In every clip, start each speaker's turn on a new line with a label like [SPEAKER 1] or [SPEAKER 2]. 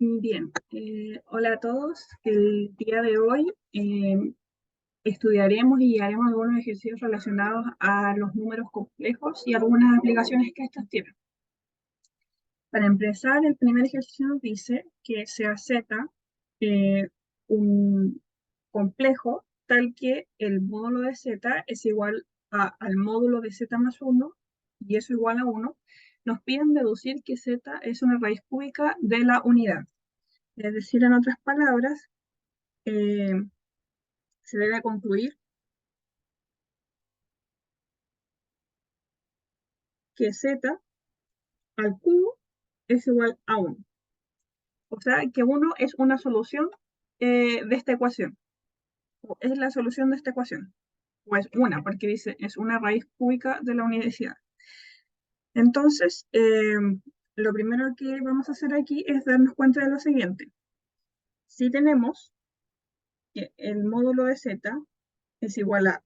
[SPEAKER 1] Bien, hola a todos. El día de hoy estudiaremos y haremos algunos ejercicios relacionados a los números complejos y algunas aplicaciones que estos tienen. Para empezar, el primer ejercicio nos dice que sea Z un complejo tal que el módulo de Z es igual al módulo de Z más 1 y eso igual a 1. Nos piden deducir que Z es una raíz cúbica de la unidad. Es decir, en otras palabras, eh, se debe concluir que Z al cubo es igual a 1. O sea, que 1 es una solución de esta ecuación. O es la solución de esta ecuación. O es una, porque dice, es una raíz cúbica de la unidad. Entonces, lo primero que vamos a hacer aquí es darnos cuenta de lo siguiente. Si tenemos que el módulo de Z es igual a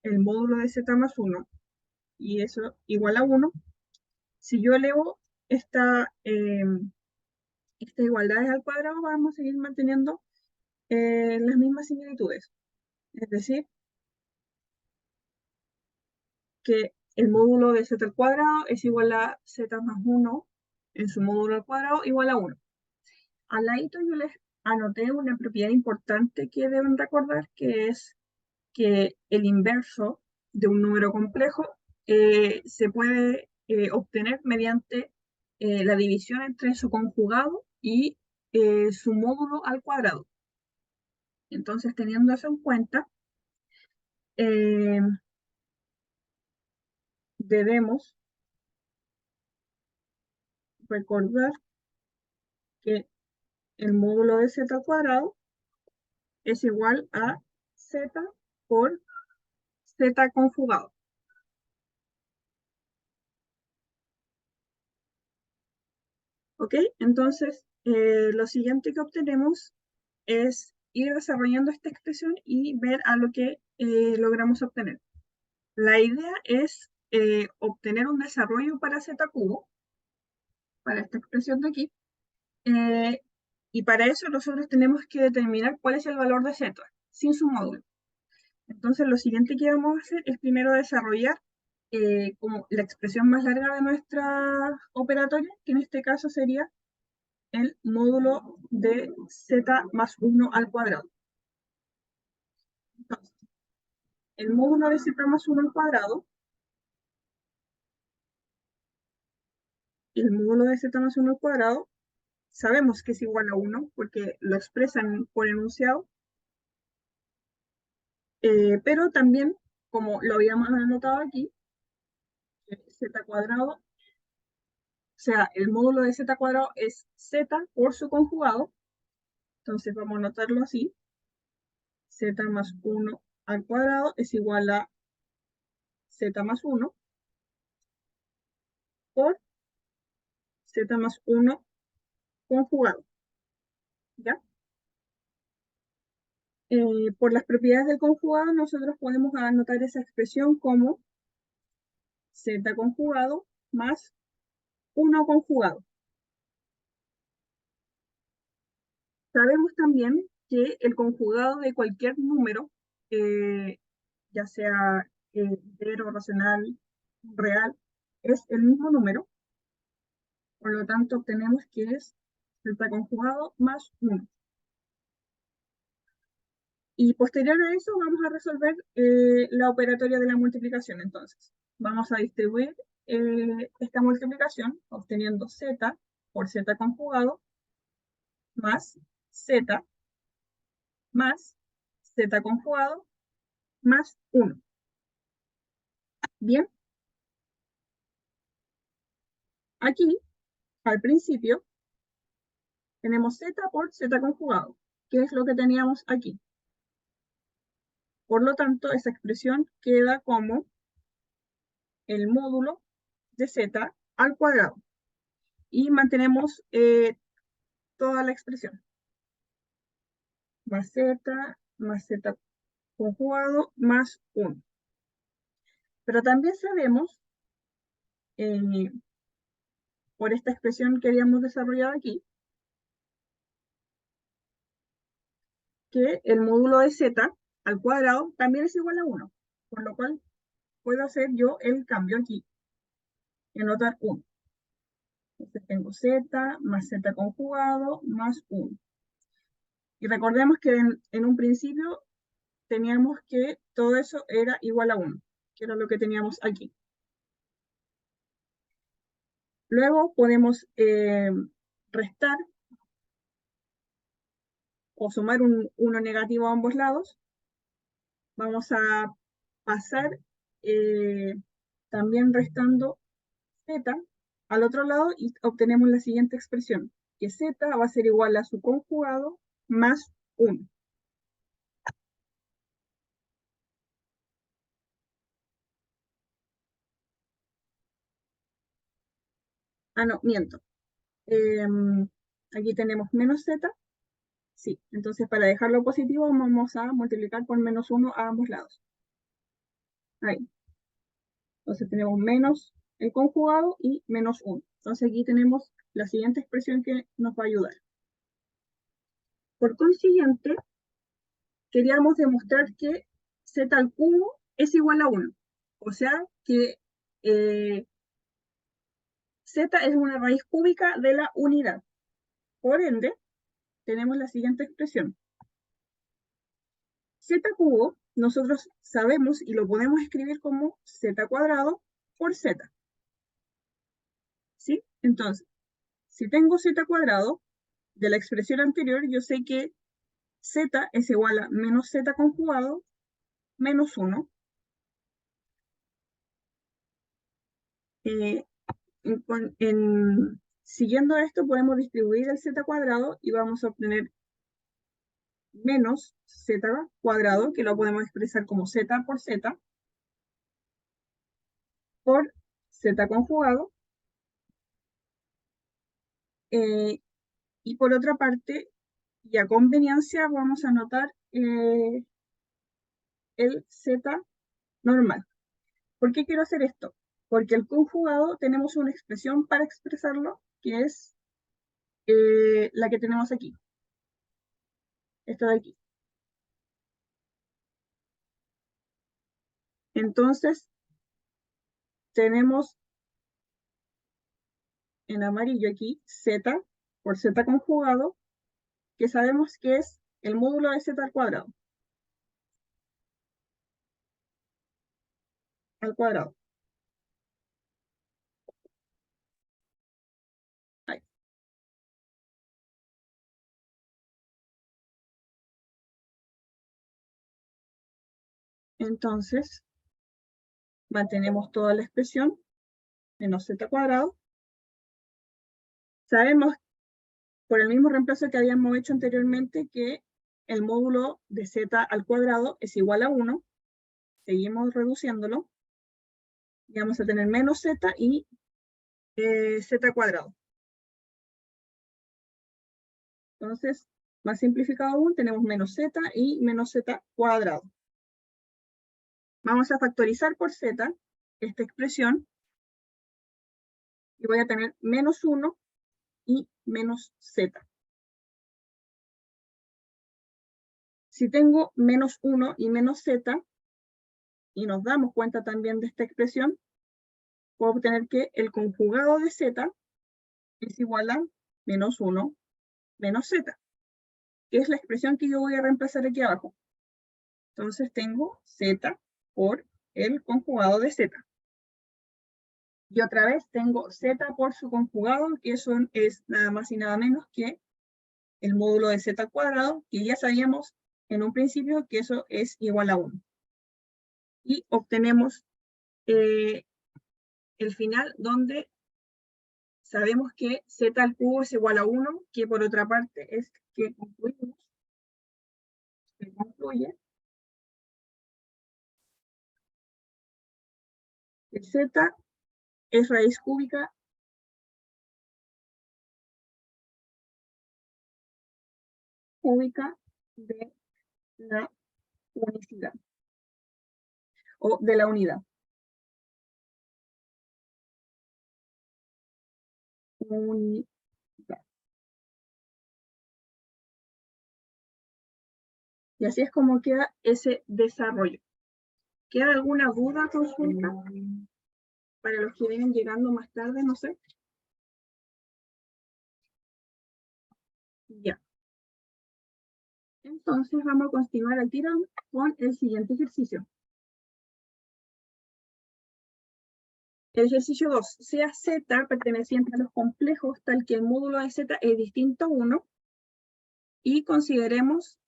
[SPEAKER 1] el módulo de Z más 1, y eso igual a 1, si yo elevo estas igualdades al cuadrado, vamos a seguir manteniendo las mismas similitudes. Es decir, que el módulo de z al cuadrado es igual a z más 1 en su módulo al cuadrado igual a 1. Al ladito yo les anoté una propiedad importante que deben recordar, que es que el inverso de un número complejo se puede obtener mediante la división entre su conjugado y su módulo al cuadrado. Entonces, teniendo eso en cuenta, eh, debemos recordar que el módulo de z al cuadrado es igual a z por z conjugado. ¿Ok? Entonces, lo siguiente que obtenemos es ir desarrollando esta expresión y ver a lo que logramos obtener. La idea es obtener un desarrollo para z cubo, para esta expresión de aquí, eh, y para eso nosotros tenemos que determinar cuál es el valor de z, sin su módulo. Entonces, lo siguiente que vamos a hacer es primero desarrollar como la expresión más larga de nuestra operatoria, que en este caso sería el módulo de z más 1 al cuadrado. Entonces, el módulo de z más 1 al cuadrado, el módulo de z más 1 al cuadrado, sabemos que es igual a 1 porque lo expresan por enunciado, pero también, como lo habíamos anotado aquí, z cuadrado, o sea, el módulo de z cuadrado es z por su conjugado, entonces vamos a anotarlo así, z más 1 al cuadrado es igual a z más 1 por z más 1 conjugado, ¿ya? Por las propiedades del conjugado, nosotros podemos anotar esa expresión como z conjugado más 1 conjugado. Sabemos también que el conjugado de cualquier número, ya sea entero, racional, real, es el mismo número. Por lo tanto, obtenemos que es z conjugado más 1. Y posterior a eso vamos a resolver la operatoria de la multiplicación. Entonces, vamos a distribuir esta multiplicación obteniendo z por z conjugado más z más z conjugado más 1. Bien, aquí al principio tenemos z por z conjugado, que es lo que teníamos aquí. Por lo tanto, esa expresión queda como el módulo de z al cuadrado. Y mantenemos toda la expresión. Más z conjugado, más 1. Pero también sabemos, por esta expresión que habíamos desarrollado aquí, que el módulo de z al cuadrado también es igual a 1, por lo cual puedo hacer yo el cambio aquí y anotar 1. Entonces tengo z más z conjugado más 1. Y recordemos que en un principio teníamos que todo eso era igual a 1, que era lo que teníamos aquí. Luego podemos restar o sumar un 1 negativo a ambos lados. Vamos a pasar también restando z al otro lado y obtenemos la siguiente expresión, que z va a ser igual a su conjugado más 1. Ah, no, miento. Aquí tenemos menos z. Sí, entonces para dejarlo positivo vamos a multiplicar por menos 1 a ambos lados. Ahí. Entonces tenemos menos el conjugado y menos 1. Entonces aquí tenemos la siguiente expresión que nos va a ayudar. Por consiguiente, queríamos demostrar que z al cubo es igual a 1. O sea que z es una raíz cúbica de la unidad. Por ende, tenemos la siguiente expresión. Z cubo, nosotros sabemos y lo podemos escribir como z cuadrado por z. ¿Sí? Entonces, si tengo z cuadrado, de la expresión anterior, yo sé que z es igual a menos z conjugado menos 1. Eh, siguiendo esto, podemos distribuir el z cuadrado y vamos a obtener menos z cuadrado, que lo podemos expresar como z por z conjugado. Y por otra parte, y a conveniencia, vamos a anotar el z normal. ¿Por qué quiero hacer esto? Porque el conjugado tenemos una expresión para expresarlo, que es la que tenemos aquí. Esta de aquí. Entonces, tenemos en amarillo aquí z por z conjugado, que sabemos que es el módulo de z al cuadrado. Al cuadrado. Ahí. Entonces, mantenemos toda la expresión, menos z cuadrado. Sabemos por el mismo reemplazo que habíamos hecho anteriormente que el módulo de z al cuadrado es igual a 1. Seguimos reduciéndolo. Y vamos a tener menos z y z cuadrado. Entonces, más simplificado aún, tenemos menos z y menos z cuadrado. Vamos a factorizar por z esta expresión y voy a tener menos 1 y menos z. Si tengo menos 1 y menos z, y nos damos cuenta también de esta expresión, puedo obtener que el conjugado de z es igual a menos 1 menos z, que es la expresión que yo voy a reemplazar aquí abajo. Entonces tengo z por el conjugado de z. Y otra vez tengo z por su conjugado, que eso es nada más y nada menos que el módulo de z al cuadrado, que ya sabíamos en un principio que eso es igual a 1. Y obtenemos el final donde sabemos que z al cubo es igual a 1, que por otra parte es que concluye que z es raíz cúbica de la unicidad o de la unidad. Unidad. Y así es como queda ese desarrollo. ¿Queda alguna duda, consulta? Para los que vienen llegando más tarde, no sé. Ya. Entonces vamos a continuar al tiro con el siguiente ejercicio. El ejercicio 2. Sea Z perteneciente a los complejos tal que el módulo de Z es distinto a 1 y consideremos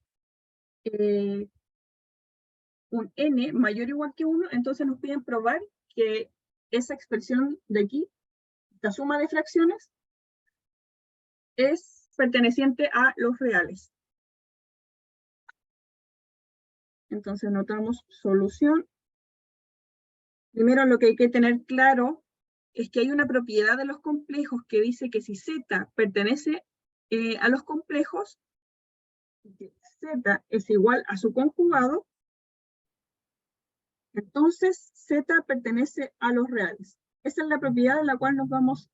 [SPEAKER 1] un n mayor o igual que 1, entonces nos piden probar que esa expresión de aquí, la suma de fracciones, es perteneciente a los reales. Entonces notamos solución. Primero lo que hay que tener claro es que hay una propiedad de los complejos que dice que si Z pertenece a los complejos, Z es igual a su conjugado, entonces Z pertenece a los reales. Esa es la propiedad de la cual nos vamos...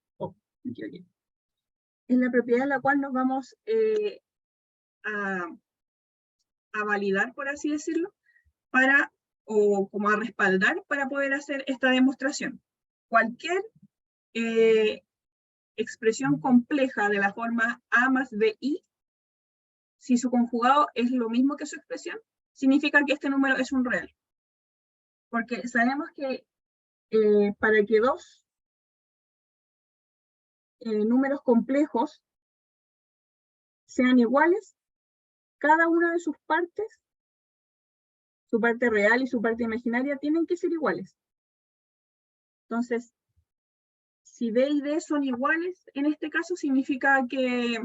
[SPEAKER 1] Es la propiedad de la cual nos vamos a validar, por así decirlo, o como a respaldar para poder hacer esta demostración. Cualquier expresión compleja de la forma A más BI, si su conjugado es lo mismo que su expresión, significa que este número es un real. Porque sabemos que para que dos números complejos sean iguales, cada una de sus partes, su parte real y su parte imaginaria, tienen que ser iguales. Entonces, si B y D son iguales, en este caso significa que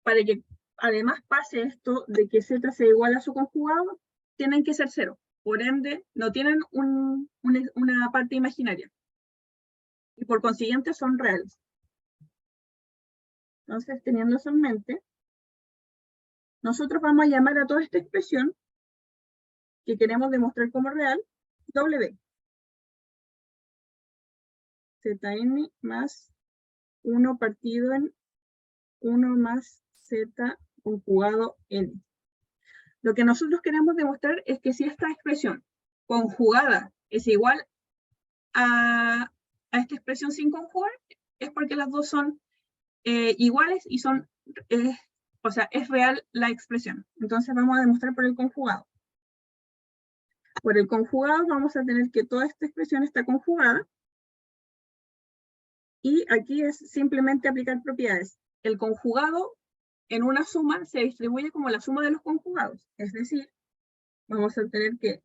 [SPEAKER 1] para que además pase esto de que Z sea igual a su conjugado, tienen que ser 0. Por ende, no tienen una parte imaginaria. Y por consiguiente son reales. Entonces, teniendo eso en mente, nosotros vamos a llamar a toda esta expresión que queremos demostrar como real, W. Zn más 1 partido en 1 más Z conjugado n. Lo que nosotros queremos demostrar es que si esta expresión conjugada es igual a esta expresión sin conjugar, es porque las dos son iguales y son, o sea, es real la expresión. Entonces vamos a demostrar por el conjugado. Por el conjugado vamos a tener que toda esta expresión está conjugada. Y aquí es simplemente aplicar propiedades. El conjugado en una suma se distribuye como la suma de los conjugados. Es decir, vamos a tener que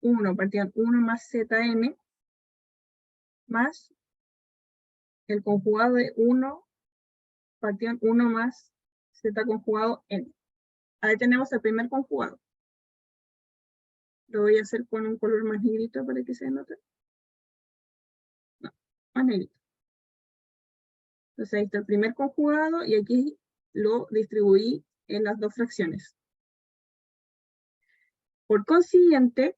[SPEAKER 1] 1 partido 1 más Zn más el conjugado de 1 partido 1 más Z conjugado n. Ahí tenemos el primer conjugado. Lo voy a hacer con un color más negrito para que se note. No, más negrito. Entonces ahí está el primer conjugado y aquí lo distribuí en las dos fracciones. Por consiguiente,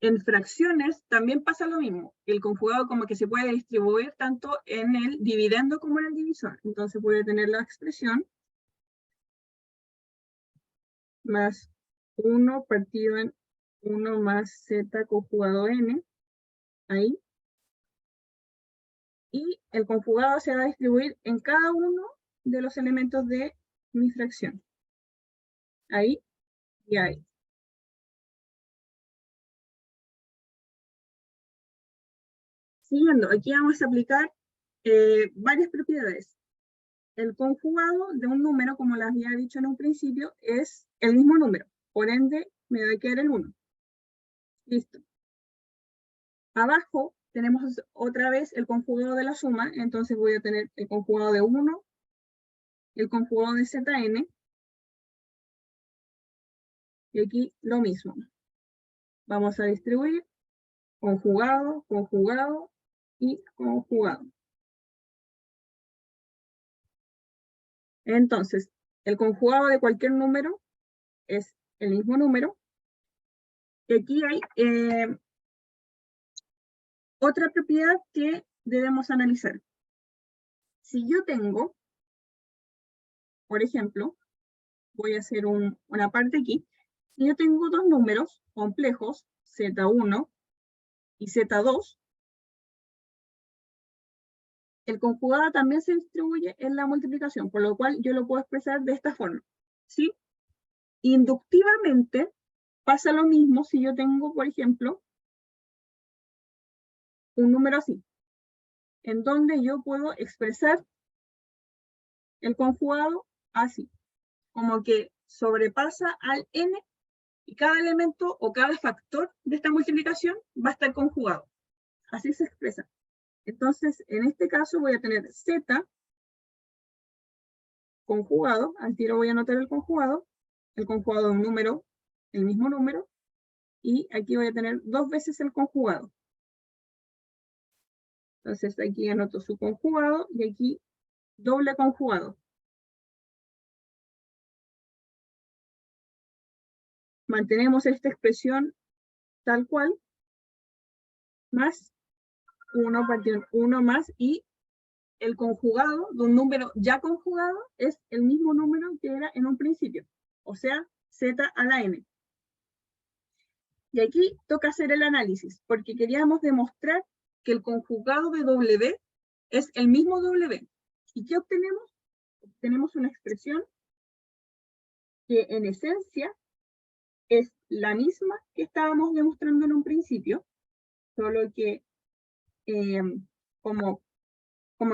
[SPEAKER 1] en fracciones también pasa lo mismo. El conjugado como que se puede distribuir tanto en el dividendo como en el divisor. Entonces puede tener la expresión más 1 partido en 1 más Z conjugado n, ahí. Y el conjugado se va a distribuir en cada uno de los elementos de mi fracción. Ahí y ahí. Siguiendo, aquí vamos a aplicar varias propiedades. El conjugado de un número, como les había dicho en un principio, es el mismo número. Por ende, me va a quedar el 1. Listo. Abajo tenemos otra vez el conjugado de la suma, entonces voy a tener el conjugado de 1, el conjugado de Zn, y aquí lo mismo. Vamos a distribuir conjugado, conjugado y conjugado. Entonces, el conjugado de cualquier número es el mismo número. Y aquí hay otra propiedad que debemos analizar. Si yo tengo, por ejemplo, voy a hacer una parte aquí. Si yo tengo dos números complejos, Z1 y Z2, el conjugado también se distribuye en la multiplicación, por lo cual yo lo puedo expresar de esta forma, ¿sí? Inductivamente pasa lo mismo si yo tengo, por ejemplo, un número así, en donde yo puedo expresar el conjugado así, como que sobrepasa al n y cada elemento o cada factor de esta multiplicación va a estar conjugado. Así se expresa. Entonces, en este caso voy a tener z conjugado, al tiro voy a anotar el conjugado de un número, el mismo número, y aquí voy a tener dos veces el conjugado. Entonces aquí anoto su conjugado y aquí doble conjugado. Mantenemos esta expresión tal cual, más 1 partido 1 más, y el conjugado de un número ya conjugado es el mismo número que era en un principio, o sea, z a la n. Y aquí toca hacer el análisis, porque queríamos demostrar que el conjugado de w es el mismo w. ¿Y qué obtenemos? Obtenemos una expresión que en esencia es la misma que estábamos demostrando en un principio, solo que como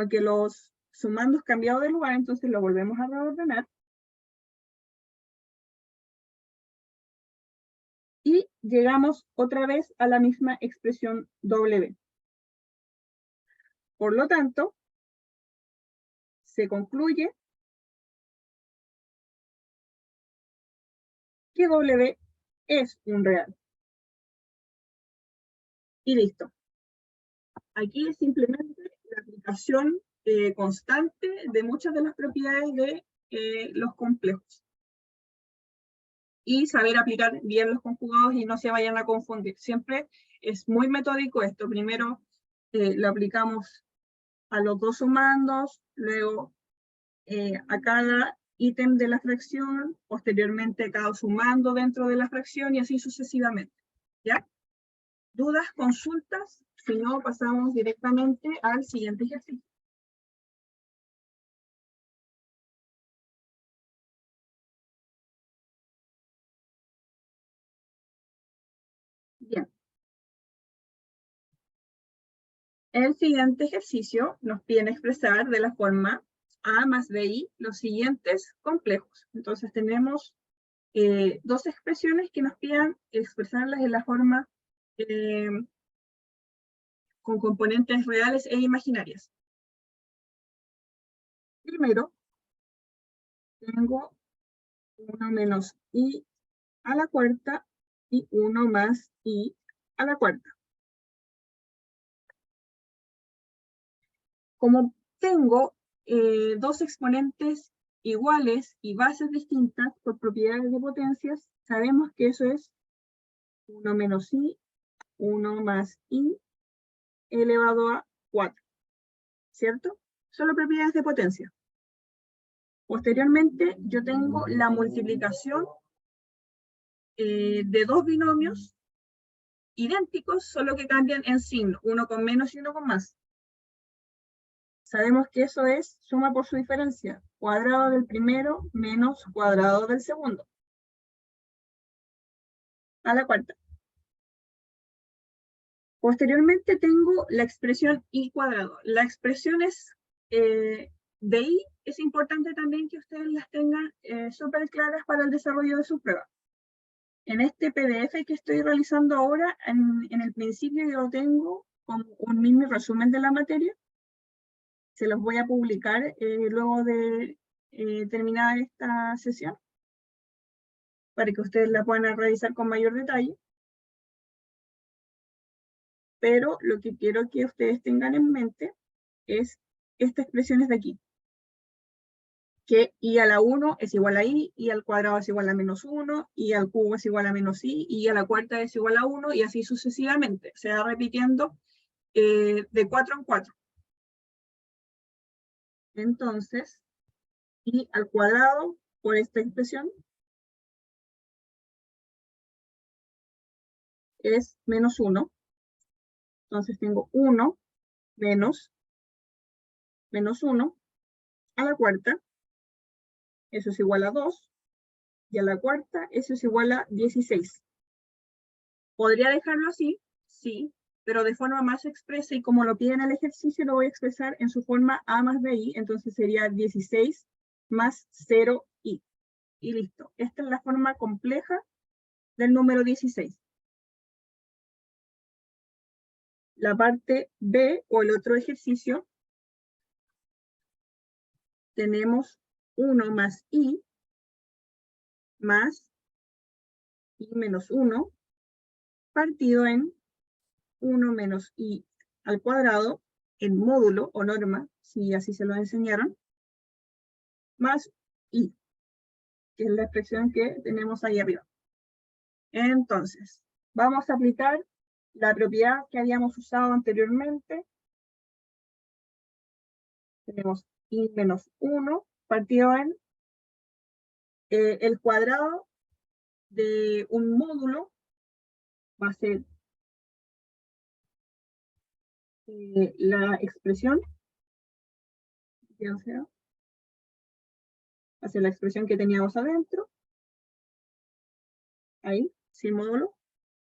[SPEAKER 1] que los sumandos cambiado de lugar, entonces lo volvemos a reordenar. Y llegamos otra vez a la misma expresión w. Por lo tanto, se concluye que w es un real. Y listo. Aquí es simplemente la aplicación constante de muchas de las propiedades de los complejos. Y saber aplicar bien los conjugados y no se vayan a confundir. Siempre es muy metódico esto. Primero lo aplicamos a los dos sumandos, luego a cada ítem de la fracción, posteriormente cada sumando dentro de la fracción y así sucesivamente. ¿Ya? ¿Dudas, consultas? Si no, pasamos directamente al siguiente ejercicio. Bien. El siguiente ejercicio nos pide expresar de la forma a más bi los siguientes complejos. Entonces tenemos dos expresiones que nos piden expresarlas en la forma con componentes reales e imaginarias. Primero, tengo 1 menos i a la cuarta y 1 más i a la cuarta. Como tengo dos exponentes iguales y bases distintas por propiedades de potencias, sabemos que eso es 1 menos i, 1 más i elevado a 4, ¿cierto? Solo propiedades de potencia. Posteriormente, yo tengo la multiplicación de dos binomios idénticos, solo que cambian en signo, uno con menos y uno con más. Sabemos que eso es suma por su diferencia, cuadrado del primero menos cuadrado del segundo, a la cuarta. Posteriormente tengo la expresión i cuadrado. Las expresiones de i es importante también que ustedes las tengan súper claras para el desarrollo de su prueba. En este PDF que estoy realizando ahora, en el principio yo tengo como un mini resumen de la materia. Se los voy a publicar luego de terminada esta sesión, para que ustedes la puedan revisar con mayor detalle. Pero lo que quiero que ustedes tengan en mente es estas expresiones de aquí. Que i a la 1 es igual a i al cuadrado es igual a menos 1, i al cubo es igual a menos i a la cuarta es igual a 1, y así sucesivamente. Se va repitiendo de 4 en 4. Entonces, i al cuadrado por esta expresión es menos 1. Entonces tengo 1 menos 1 a la cuarta. Eso es igual a 2. Y a la cuarta, eso es igual a 16. ¿Podría dejarlo así? Sí, pero de forma más expresa, y como lo pide en el ejercicio, lo voy a expresar en su forma a más bi, entonces sería 16 más 0i. Y listo. Esta es la forma compleja del número 16. La parte B, o el otro ejercicio, tenemos 1 más i más i menos 1 partido en 1 menos i al cuadrado en módulo o norma, si así se lo enseñaron, más i, que es la expresión que tenemos ahí arriba. Entonces, vamos a aplicar la propiedad que habíamos usado anteriormente. Tenemos i menos 1 partido en el cuadrado de un módulo, va a ser la expresión, va a ser la expresión que teníamos adentro, ahí, sin módulo,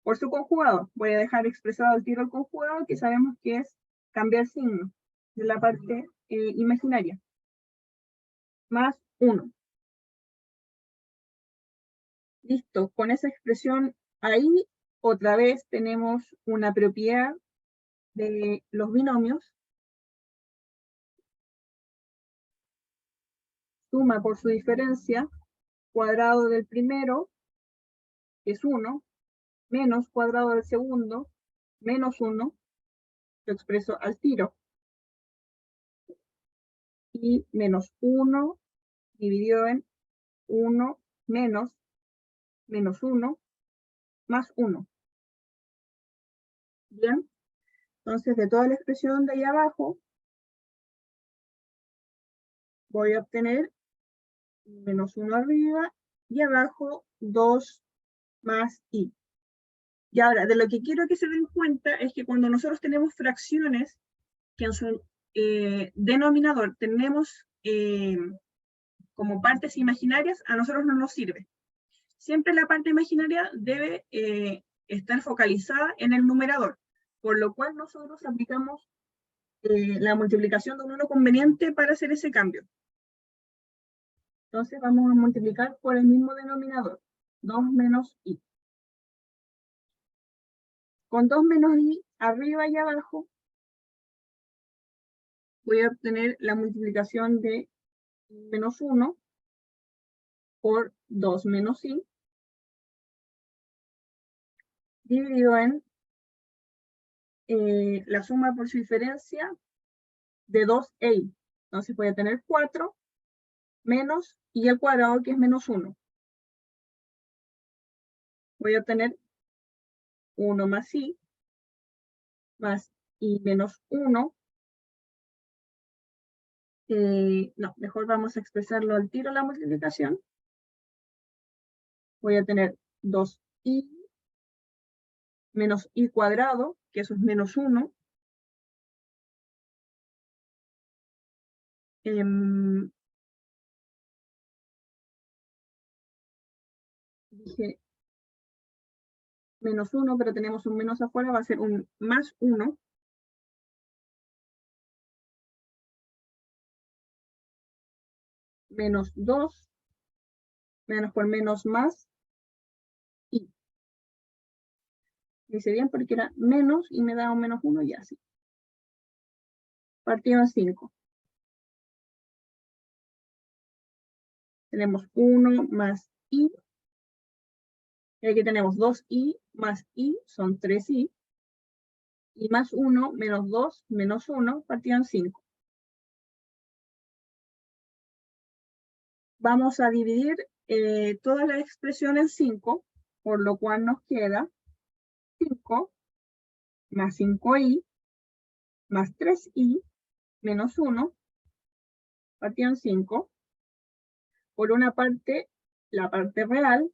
[SPEAKER 1] por su conjugado. Voy a dejar expresado al tiro el conjugado, que sabemos que es cambiar signo de la parte imaginaria, más 1. Listo, con esa expresión ahí, otra vez tenemos una propiedad de los binomios. Suma por su diferencia, cuadrado del primero, que es 1, menos cuadrado del segundo, menos 1, lo expreso al tiro. Y menos 1 dividido en 1 menos 1 más 1. Bien, entonces de toda la expresión de ahí abajo, voy a obtener menos 1 arriba y abajo 2 más i. Y ahora, de lo que quiero que se den cuenta es que cuando nosotros tenemos fracciones que en su denominador tenemos como partes imaginarias, a nosotros no nos sirve. Siempre la parte imaginaria debe estar focalizada en el numerador, por lo cual nosotros aplicamos la multiplicación de un 1 conveniente para hacer ese cambio. Entonces vamos a multiplicar por el mismo denominador, 2 menos i. Con 2 menos i arriba y abajo, voy a obtener la multiplicación de menos 1 por 2 menos i, dividido en la suma por su diferencia de 2 e i. Entonces voy a tener 4 menos i al cuadrado, que es menos 1. Voy a obtener 1 más i menos 1. No, mejor vamos a expresarlo al tiro la multiplicación. Voy a tener 2i menos i cuadrado, que eso es menos 1. Dije menos 1, pero tenemos un menos afuera, va a ser un más 1. Menos 2, menos por menos más, i. Dice bien porque era menos y me da un menos 1 y así. Partido en 5. Tenemos 1 más i. Y aquí tenemos 2i más i, son 3i. Y más 1 menos 2 menos 1, partido en 5. Vamos a dividir toda la expresión en 5, por lo cual nos queda 5 más 5i más 3i menos 1, partido en 5. por una parte, la parte real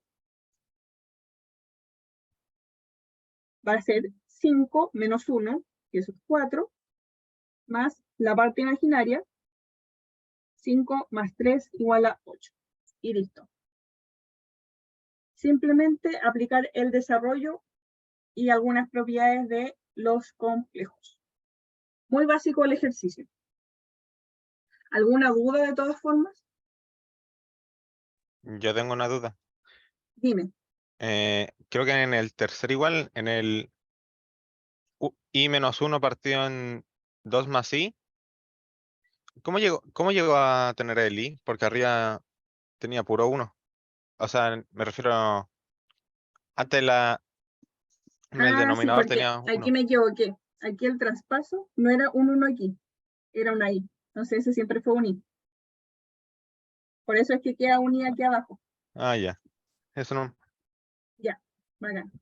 [SPEAKER 1] va a ser 5 menos 1, que eso es 4, más la parte imaginaria, 5 más 3 igual a 8. Y listo. Simplemente aplicar el desarrollo y algunas propiedades de los complejos. Muy básico el ejercicio. ¿Alguna duda de todas formas?
[SPEAKER 2] Yo tengo una duda.
[SPEAKER 1] Dime.
[SPEAKER 2] Creo que en el tercer igual, en el i menos 1 partido en 2 más i. ¿Cómo llegó a tener el i? Porque arriba tenía puro 1. O sea, me refiero, antes en el
[SPEAKER 1] Ah, sí,
[SPEAKER 2] denominador
[SPEAKER 1] porque
[SPEAKER 2] tenía
[SPEAKER 1] aquí
[SPEAKER 2] 1.
[SPEAKER 1] me equivoqué. Aquí el traspaso no era un 1 aquí, era una I. Entonces ese siempre fue un I. Por eso es que queda un I aquí abajo.
[SPEAKER 2] Ah, ya. Eso no.
[SPEAKER 1] Ya, bacán.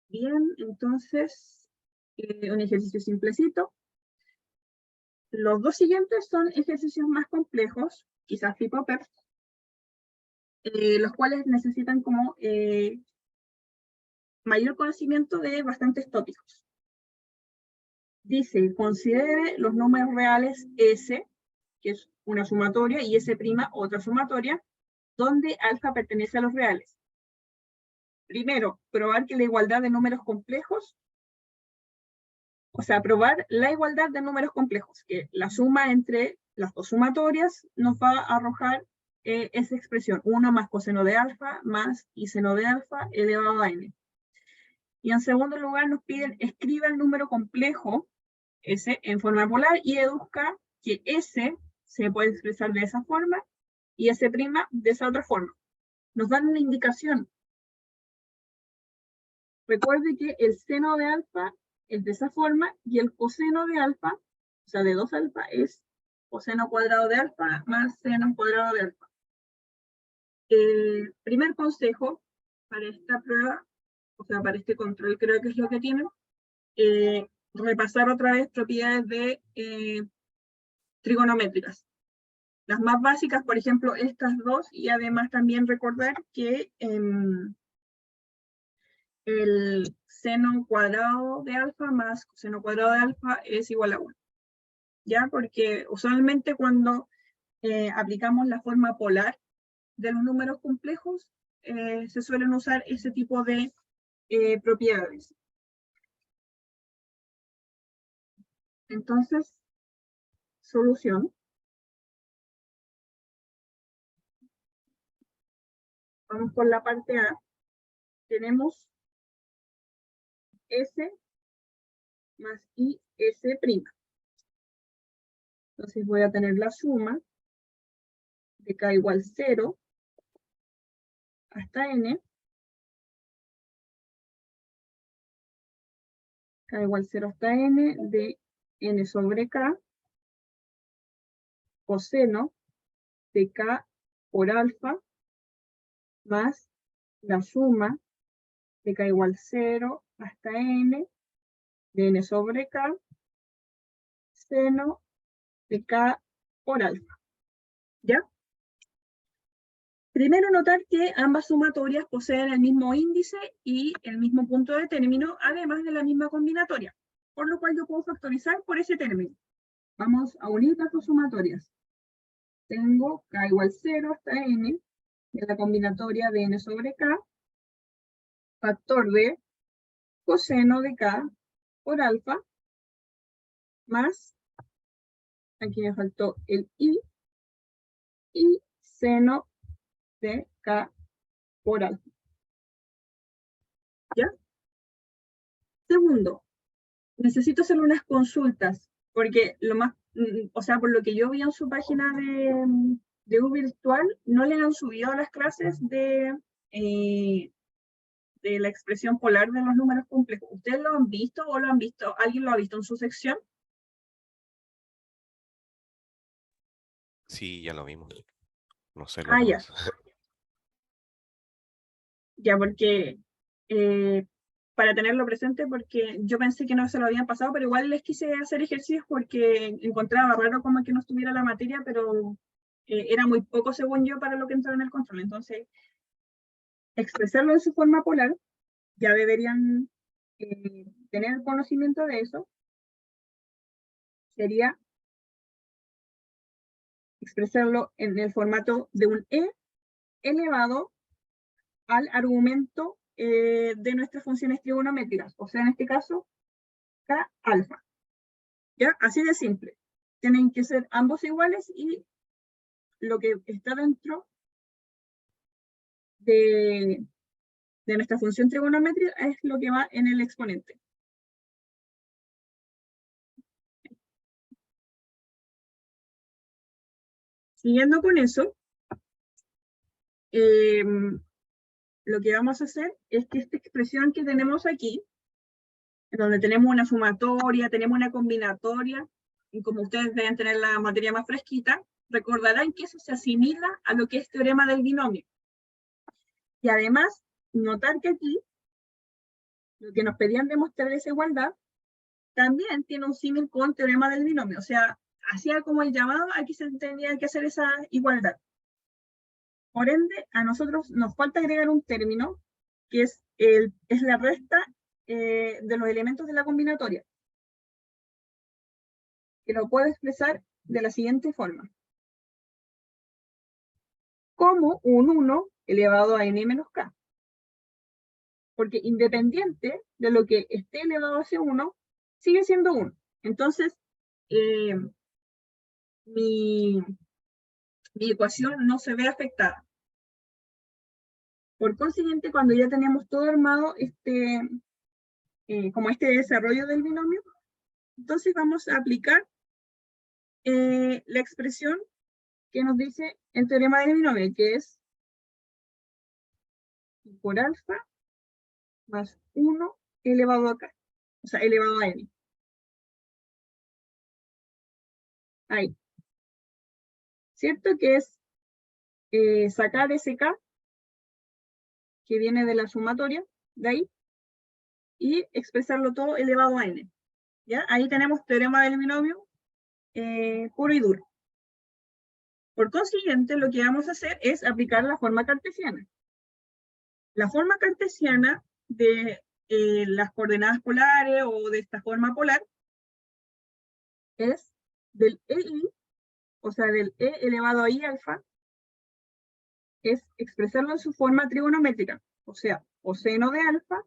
[SPEAKER 1] Bien, entonces, un ejercicio simplecito. Los dos siguientes son ejercicios más complejos, quizás tipo PEP, los cuales necesitan como mayor conocimiento de bastantes tópicos. Dice, considere los números reales S, que es una sumatoria, y S' otra sumatoria, donde alfa pertenece a los reales. Primero, probar que la igualdad de números complejos, o sea, probar la igualdad de números complejos, que la suma entre las dos sumatorias nos va a arrojar esa expresión, 1 más coseno de alfa más y seno de alfa elevado a n. Y en segundo lugar nos piden, escriba el número complejo, S, en forma polar y deduzca que S se puede expresar de esa forma y S' de esa otra forma. Nos dan una indicación. Recuerde que el seno de alfa es de esa forma y el coseno de alfa, o sea, de 2 alfa, es coseno cuadrado de alfa más seno cuadrado de alfa. Primer consejo para esta prueba, o sea, para este control, creo que es lo que tienen, repasar otra vez propiedades de trigonométricas. Las más básicas, por ejemplo, estas dos, y además también recordar que el seno cuadrado de alfa más coseno cuadrado de alfa es igual a 1. ¿Ya? Porque usualmente cuando aplicamos la forma polar de los números complejos, se suelen usar ese tipo de propiedades. Entonces, solución. Vamos por la parte A. Tenemos S más IS'. Entonces voy a tener la suma de K igual 0 hasta N. K igual 0 hasta N de N sobre K coseno de K por alfa más la suma de K igual 0 hasta N de N sobre K seno de K por alfa. ¿Ya? Primero notar que ambas sumatorias poseen el mismo índice y el mismo punto de término, además de la misma combinatoria, por lo cual yo puedo factorizar por ese término. Vamos a unir las dos sumatorias. Tengo K igual 0 hasta N, de la combinatoria de N sobre K, factor de coseno de K por alfa, más, aquí me faltó el I, y seno de K por alfa. ¿Ya? Segundo, necesito hacer unas consultas, porque lo más, o sea, por lo que yo vi en su página de U Virtual, no le han subido las clases de la expresión polar de los números complejos. ¿Ustedes lo han visto o lo han visto? ¿Alguien lo ha visto en su sección?
[SPEAKER 3] Sí, ya lo vimos. No sé los
[SPEAKER 1] Ah, ya,
[SPEAKER 3] demás.
[SPEAKER 1] ya, porque para tenerlo presente, porque yo pensé que no se lo habían pasado, pero igual les quise hacer ejercicios porque encontraba raro como que no estuviera la materia, pero era muy poco según yo para lo que entraba en el control. Entonces, expresarlo en su forma polar, ya deberían tener conocimiento de eso, sería expresarlo en el formato de un e elevado al argumento de nuestras funciones trigonométricas, o sea, en este caso, k alfa. ¿Ya? Así de simple. Tienen que ser ambos iguales y lo que está dentro de nuestra función trigonométrica es lo que va en el exponente. Siguiendo con eso, lo que vamos a hacer es que esta expresión que tenemos aquí, donde tenemos una sumatoria, tenemos una combinatoria, y como ustedes deben tener la materia más fresquita, recordarán que eso se asimila a lo que es teorema del binomio. Y además, notar que aquí, lo que nos pedían demostrar esa igualdad, también tiene un símil con teorema del binomio. O sea, hacía como el llamado, aquí se tenía que hacer esa igualdad. Por ende, a nosotros nos falta agregar un término, que es la resta de los elementos de la combinatoria, que lo puedo expresar de la siguiente forma. Como un 1 elevado a n menos k. Porque independiente de lo que esté elevado a ese 1, sigue siendo 1. Entonces, mi ecuación no se ve afectada. Por consiguiente, cuando ya tenemos todo armado, como este desarrollo del binomio, entonces vamos a aplicar la expresión que nos dice el teorema del binomio, que es por alfa más 1 elevado a k, o sea, elevado a n. Ahí. ¿Cierto? Que es sacar ese k que viene de la sumatoria, de ahí, y expresarlo todo elevado a n. ¿Ya? Ahí tenemos teorema del binomio puro y duro. Por consiguiente, lo que vamos a hacer es aplicar la forma cartesiana. La forma cartesiana de las coordenadas polares o de esta forma polar es del EI, o sea, del E elevado a I alfa, es expresarlo en su forma trigonométrica, o sea, coseno de alfa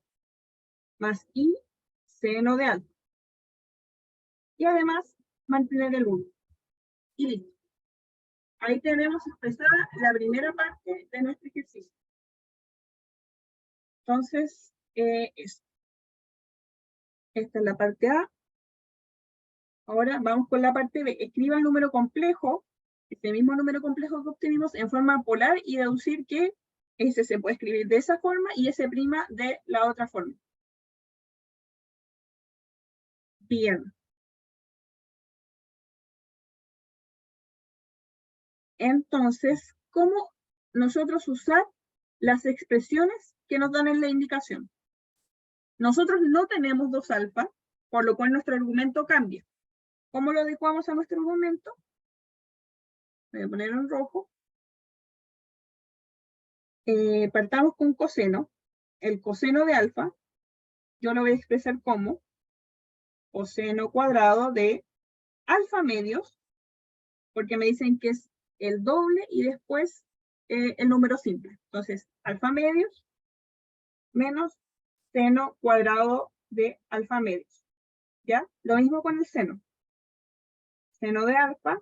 [SPEAKER 1] más I seno de alfa. Y además, mantener el 1. Y listo. Ahí tenemos expresada la primera parte de nuestro ejercicio. Entonces, esta es la parte A. Ahora vamos con la parte B. Escriba el número complejo, este mismo número complejo que obtuvimos en forma polar y deducir que ese se puede escribir de esa forma y ese prima de la otra forma. Bien. Entonces, ¿cómo nosotros usar las expresiones que nos dan en la indicación? Nosotros no tenemos 2 alfa, por lo cual nuestro argumento cambia. ¿Cómo lo adecuamos a nuestro argumento? Voy a poner en rojo. Partamos con coseno. El coseno de alfa, yo lo voy a expresar como coseno cuadrado de alfa medios, porque me dicen que es el doble y después el número simple. Entonces, alfa medios menos seno cuadrado de alfa medios. ¿Ya? Lo mismo con el seno. Seno de alfa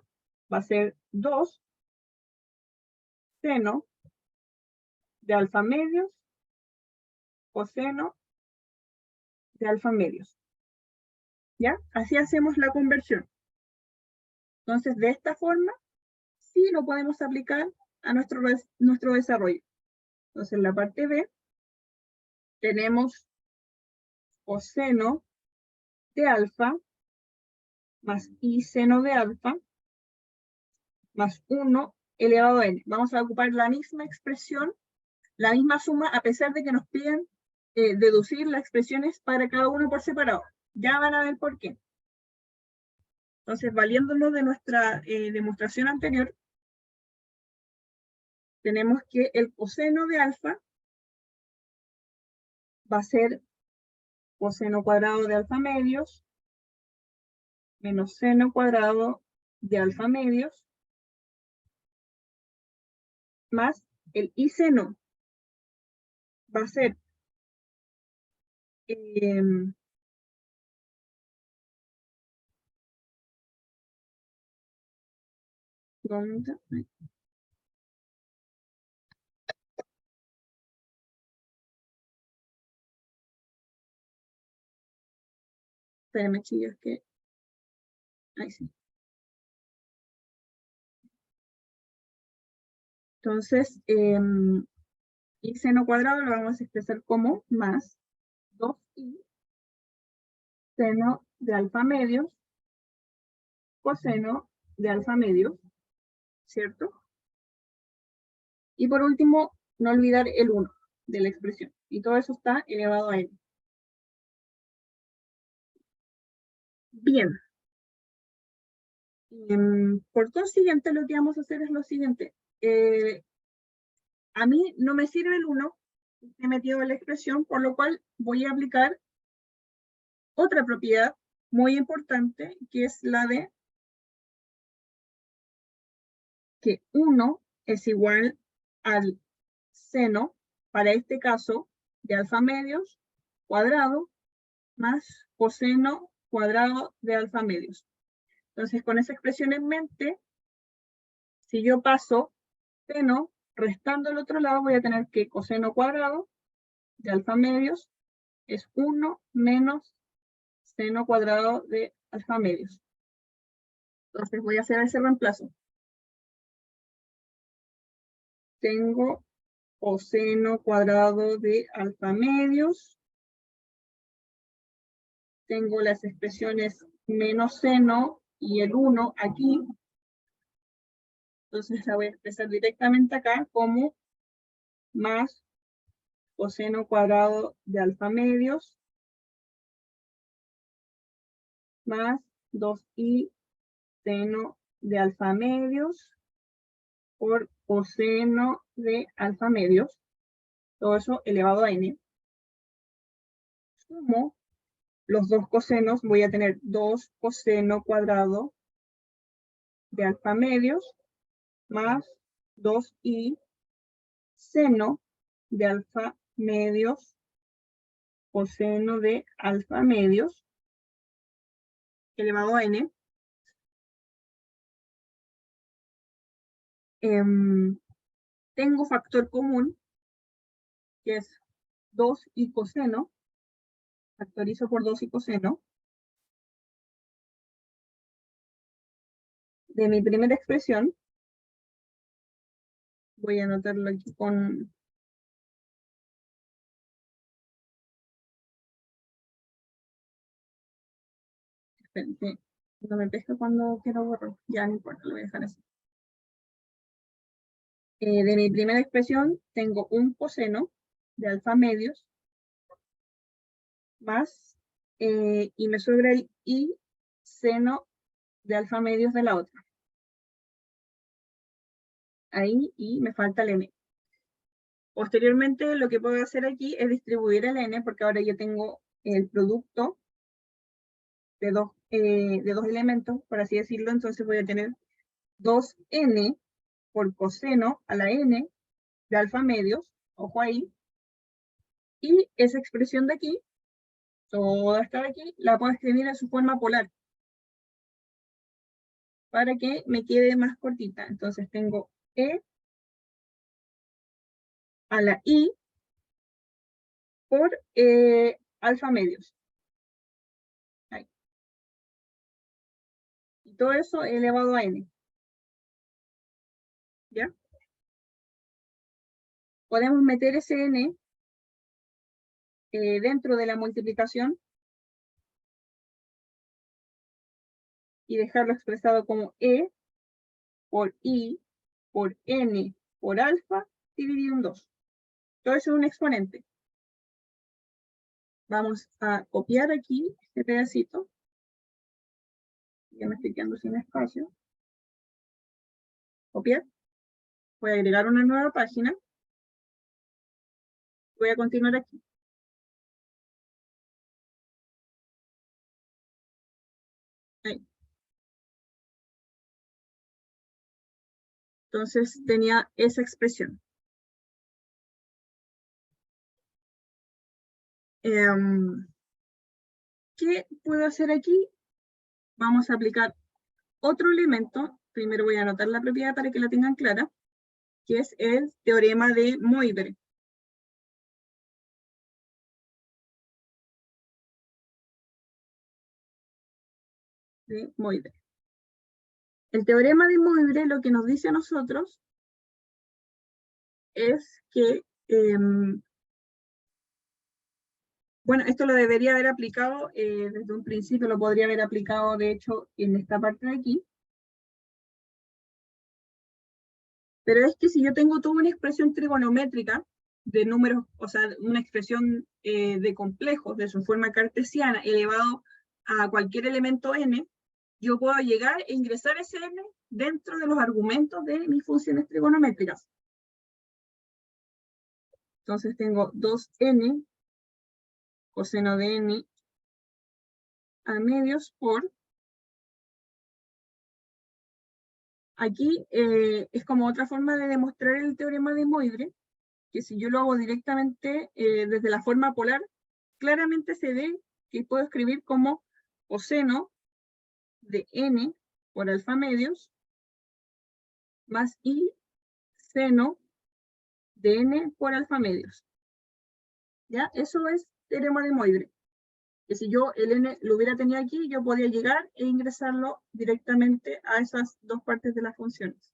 [SPEAKER 1] va a ser 2 seno de alfa medios coseno de alfa medios. ¿Ya? Así hacemos la conversión. Entonces, de esta forma, sí lo podemos aplicar a nuestro desarrollo. Entonces, en la parte B, tenemos coseno de alfa más I seno de alfa más 1 elevado a n. Vamos a ocupar la misma expresión, la misma suma, a pesar de que nos piden deducir las expresiones para cada uno por separado. Ya van a ver por qué. Entonces, valiéndonos de nuestra demostración anterior, tenemos que el coseno de alfa va a ser coseno cuadrado de alfa medios menos seno cuadrado de alfa medios más el i seno va a ser ¿dónde? Espérenme, chicos, que ahí sí. Entonces, i seno cuadrado lo vamos a expresar como más 2i seno de alfa medios coseno de alfa medios, ¿cierto? Y por último, no olvidar el 1 de la expresión. Y todo eso está elevado a n. Bien. Por consiguiente, lo que vamos a hacer es lo siguiente. A mí no me sirve el 1 que he metido en la expresión, por lo cual voy a aplicar otra propiedad muy importante, que es la de que 1 es igual al seno, para este caso, de alfa medios cuadrado más coseno cuadrado de alfa medios. Entonces, con esa expresión en mente, si yo paso seno restando al otro lado, voy a tener que coseno cuadrado de alfa medios es 1 menos seno cuadrado de alfa medios. Entonces voy a hacer ese reemplazo. Tengo coseno cuadrado de alfa medios. Tengo las expresiones menos seno y el 1 aquí. Entonces la voy a expresar directamente acá como más coseno cuadrado de alfa medios más 2i seno de alfa medios por coseno de alfa medios. Todo eso elevado a n. Sumo los dos cosenos, voy a tener 2 coseno cuadrado de alfa medios más 2i seno de alfa medios coseno de alfa medios elevado a n. Tengo factor común, que es 2i coseno. Factorizo por 2i coseno. De mi primera expresión, voy a anotarlo aquí con... Espérenme, no me pesca cuando quiero borrar. Ya no importa, lo voy a dejar así. De mi primera expresión tengo un coseno de alfa medios más, y me sobra el i seno de alfa medios de la otra. Ahí, y me falta el n. Posteriormente, lo que puedo hacer aquí es distribuir el n, porque ahora yo tengo el producto de dos elementos, por así decirlo. Entonces voy a tener 2n por coseno a la n de alfa medios, ojo ahí, y esa expresión de aquí, toda esta de aquí, la puedo escribir en su forma polar, para que me quede más cortita. Entonces tengo e a la i por alfa medios. Ahí. Y todo eso elevado a n. ¿Ya? Podemos meter ese n dentro de la multiplicación y dejarlo expresado como e por i por n por alfa dividido en 2. Todo eso es un exponente. Vamos a copiar aquí este pedacito. Ya me estoy quedando sin espacio. Copiar. Voy a agregar una nueva página. Voy a continuar aquí. Ahí. Entonces tenía esa expresión. ¿Qué puedo hacer aquí? Vamos a aplicar otro elemento. Primero voy a anotar la propiedad para que la tengan clara, que es el teorema de Moivre. El teorema de Moivre lo que nos dice a nosotros es que, bueno, esto lo debería haber aplicado desde un principio, lo podría haber aplicado de hecho en esta parte de aquí. Pero es que si yo tengo toda una expresión trigonométrica de números, o sea, una expresión de complejos de su forma cartesiana elevado a cualquier elemento n, yo puedo llegar e ingresar ese n dentro de los argumentos de mis funciones trigonométricas. Entonces tengo 2n coseno de n a medios por... Aquí es como otra forma de demostrar el teorema de Moivre, que si yo lo hago directamente desde la forma polar, claramente se ve que puedo escribir como coseno de n por alfa medios más i seno de n por alfa medios. ¿Ya? Eso es teorema de Moivre. Que si yo el n lo hubiera tenido aquí, yo podía llegar e ingresarlo directamente a esas dos partes de las funciones.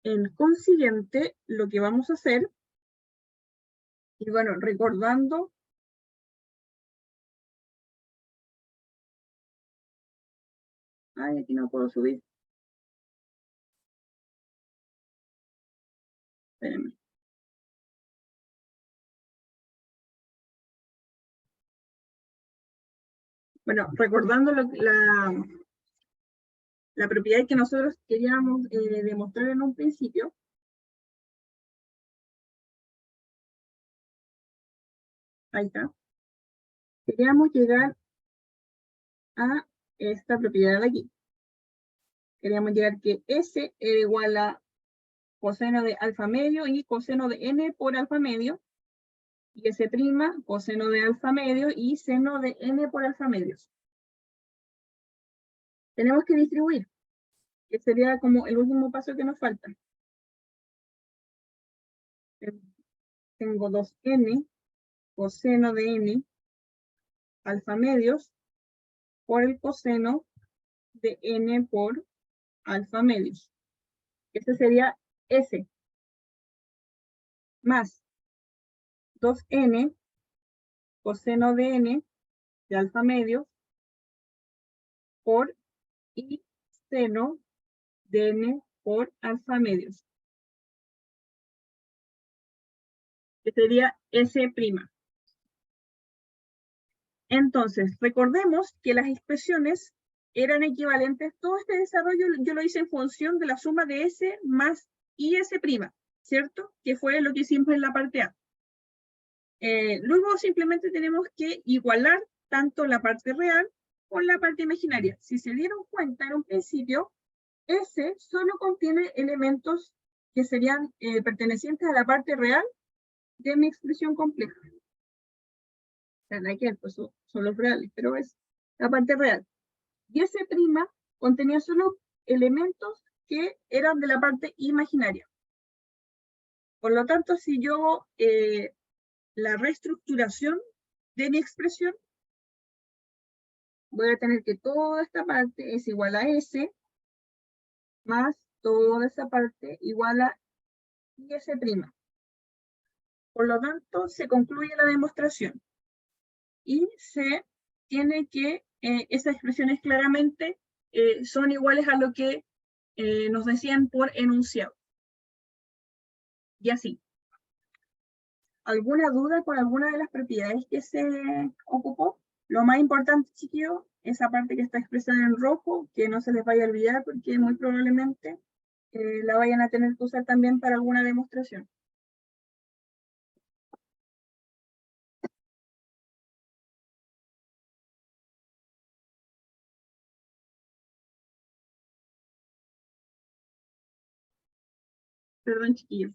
[SPEAKER 1] En consiguiente, lo que vamos a hacer, y bueno, recordando, ay, aquí no puedo subir. Espérenme. Bueno, recordando la propiedad que nosotros queríamos demostrar en un principio, ahí está, queríamos llegar a esta propiedad de aquí. Queríamos llegar que S era igual a coseno de alfa medio y coseno de n por alfa medio, y S' coseno de alfa medio y seno de n por alfa medios. Tenemos que distribuir, que sería como el último paso que nos falta. Tengo 2n coseno de n alfa medios por el coseno de n por alfa medios. Ese sería S más 2n coseno de n de alfa medios por i seno de n por alfa medios. Que sería S'. Entonces, recordemos que las expresiones eran equivalentes. Todo este desarrollo yo lo hice en función de la suma de S más IS', ¿cierto? Que fue lo que hicimos en la parte A. Luego simplemente tenemos que igualar tanto la parte real con la parte imaginaria. Si se dieron cuenta en un principio, S solo contiene elementos que serían pertenecientes a la parte real de mi expresión compleja. Aquí pues son los reales, pero es la parte real. Y S' contenía solo elementos que eran de la parte imaginaria. Por lo tanto, si yo la reestructuración de mi expresión, voy a tener que toda esta parte es igual a S más toda esa parte igual a IS'. Por lo tanto, se concluye la demostración y se tiene que esas expresiones claramente son iguales a lo que nos decían por enunciado. Y así. ¿Alguna duda con alguna de las propiedades que se ocupó? Lo más importante, chiquillos, esa parte que está expresada en rojo, que no se les vaya a olvidar porque muy probablemente la vayan a tener que usar también para alguna demostración. Perdón, chiquillos.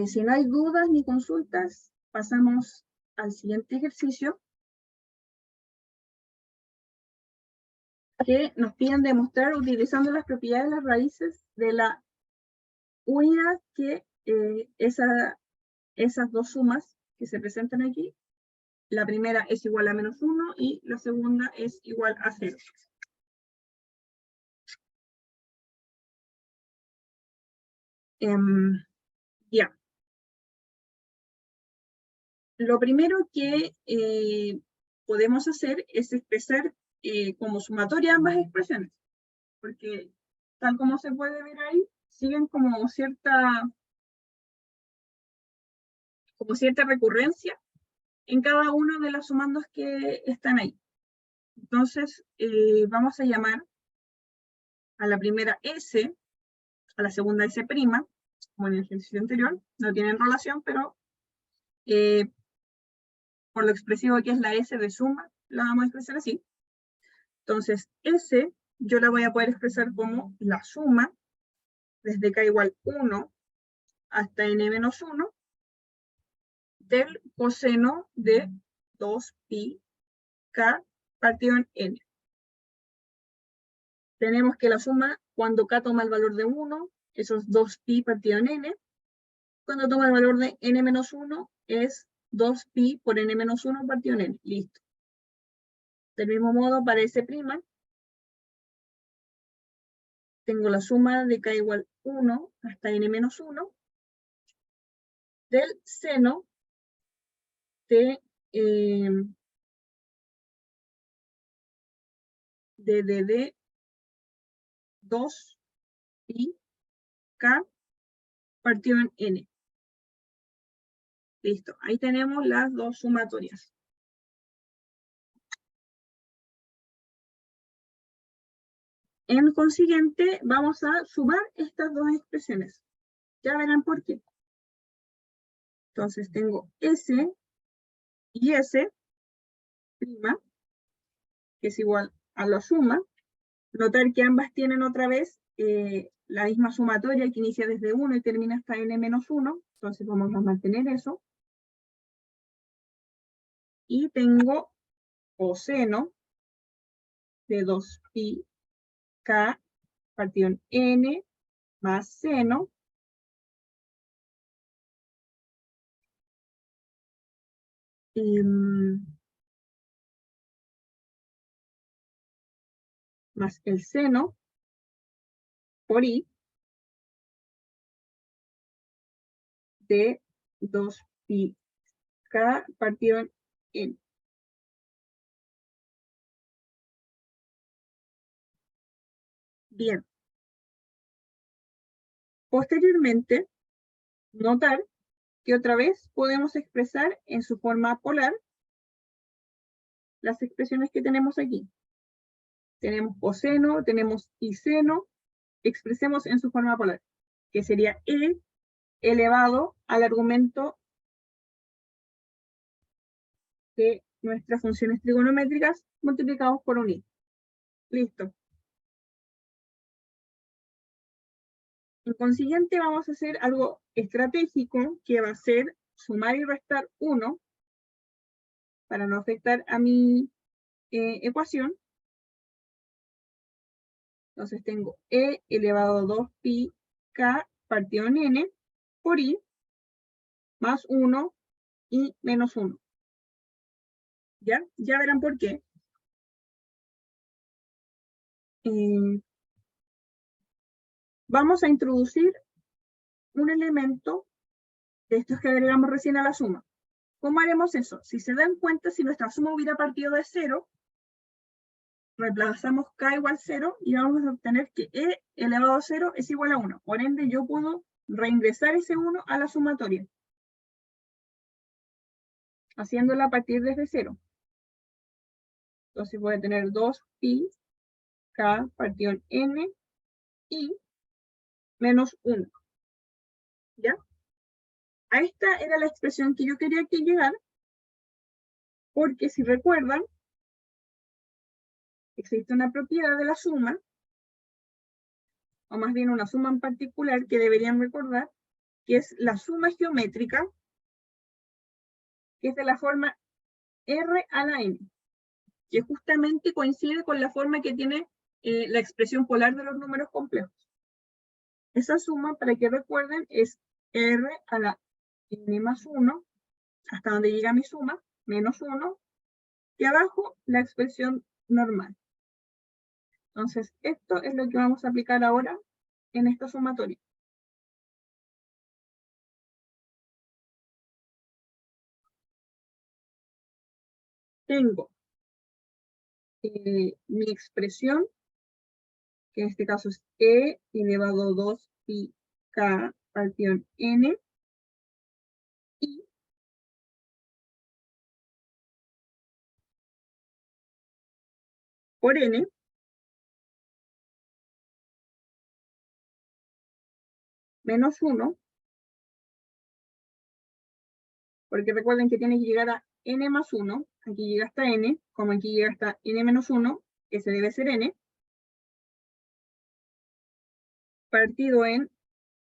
[SPEAKER 1] Si no hay dudas ni consultas, pasamos al siguiente ejercicio, que nos piden demostrar utilizando las propiedades de las raíces de la unidad que esas dos sumas que se presentan aquí, la primera es igual a -1 y la segunda es igual a 0. Ya. Lo primero que podemos hacer es expresar como sumatoria ambas expresiones, porque tal como se puede ver ahí, siguen como cierta recurrencia en cada uno de los sumandos que están ahí. Entonces, vamos a llamar a la primera S, a la segunda S', como en el ejercicio anterior, no tienen relación, pero por lo expresivo que es la S de suma, la vamos a expresar así. Entonces, S yo la voy a poder expresar como la suma desde k igual 1 hasta n-1 del coseno de 2pi k partido en n. Tenemos que la suma, cuando k toma el valor de 1, esos 2pi partido en n. Cuando toma el valor de n-1, es 2pi por n-1 partido en n. Listo. Del mismo modo, para S', tengo la suma de k igual 1 hasta n-1 del seno de dd 2pi k partido en n. Listo, ahí tenemos las dos sumatorias. En consiguiente, vamos a sumar estas dos expresiones. Ya verán por qué. Entonces tengo S y S', que es igual a la suma. Notar que ambas tienen otra vez la misma sumatoria que inicia desde 1 y termina hasta n-1. Entonces vamos a mantener eso. Y tengo coseno de 2pi k partido en n más seno más el seno por i de 2pi k partido en n. Bien. Posteriormente, notar que otra vez podemos expresar en su forma polar las expresiones que tenemos aquí. Tenemos coseno, tenemos y seno, expresemos en su forma polar, que sería e elevado al argumento de nuestras funciones trigonométricas multiplicados por un i. Listo. En consiguiente, vamos a hacer algo estratégico, que va a ser sumar y restar 1, para no afectar a mi ecuación. Entonces tengo e elevado a 2pi k partido en n por i más 1 y menos 1. ¿Ya? Ya verán por qué. Vamos a introducir un elemento de estos que agregamos recién a la suma. ¿Cómo haremos eso? Si se dan cuenta, si nuestra suma hubiera partido de 0, reemplazamos k igual 0 y vamos a obtener que e elevado a 0 es igual a 1. Por ende, yo puedo reingresar ese 1 a la sumatoria, haciéndola a partir desde 0. Entonces voy a tener 2pi k partido en n y menos 1. ¿Ya? A esta era la expresión que yo quería que llegara, porque si recuerdan, existe una propiedad de la suma, o más bien una suma en particular que deberían recordar, que es la suma geométrica, que es de la forma r a la n, que justamente coincide con la forma que tiene la expresión polar de los números complejos. Esa suma, para que recuerden, es r a la n más 1, hasta donde llega mi suma, menos 1, y abajo la expresión normal. Entonces, esto es lo que vamos a aplicar ahora en esta sumatoria. Tengo mi expresión, que en este caso es e elevado a 2pi k partido en n, y por n menos 1, porque recuerden que tiene que llegar a n más 1, aquí llega hasta n, como aquí llega hasta n menos 1, ese debe ser n, partido en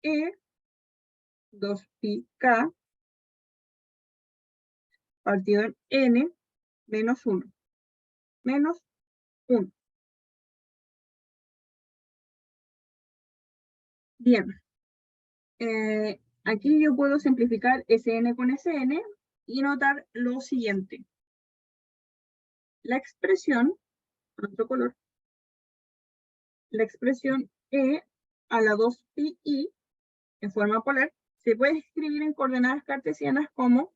[SPEAKER 1] e 2pi k partido en n menos 1, menos 1. Bien, aquí yo puedo simplificar Sn con Sn y notar lo siguiente. La expresión, otro color, la expresión e a la 2pi i en forma polar se puede escribir en coordenadas cartesianas como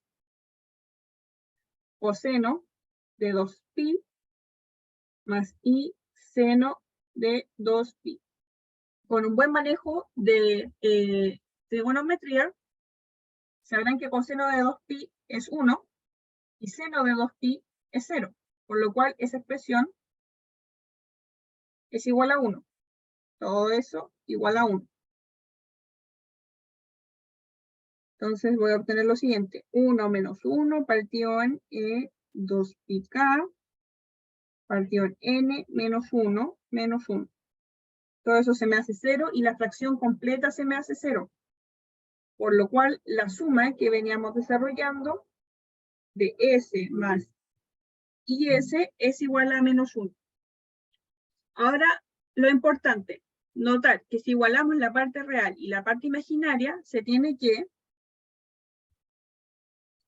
[SPEAKER 1] coseno de 2pi más i seno de 2pi. Con un buen manejo de trigonometría, sabrán que coseno de 2pi es 1 y seno de 2pi es 0, por lo cual esa expresión es igual a 1. Todo eso igual a 1. Entonces voy a obtener lo siguiente. 1 menos 1 partido en 2pi k partido en n menos 1 menos 1. Todo eso se me hace 0 y la fracción completa se me hace 0. Por lo cual la suma que veníamos desarrollando de s más is es igual a menos 1. Ahora, lo importante, notar que si igualamos la parte real y la parte imaginaria, se tiene que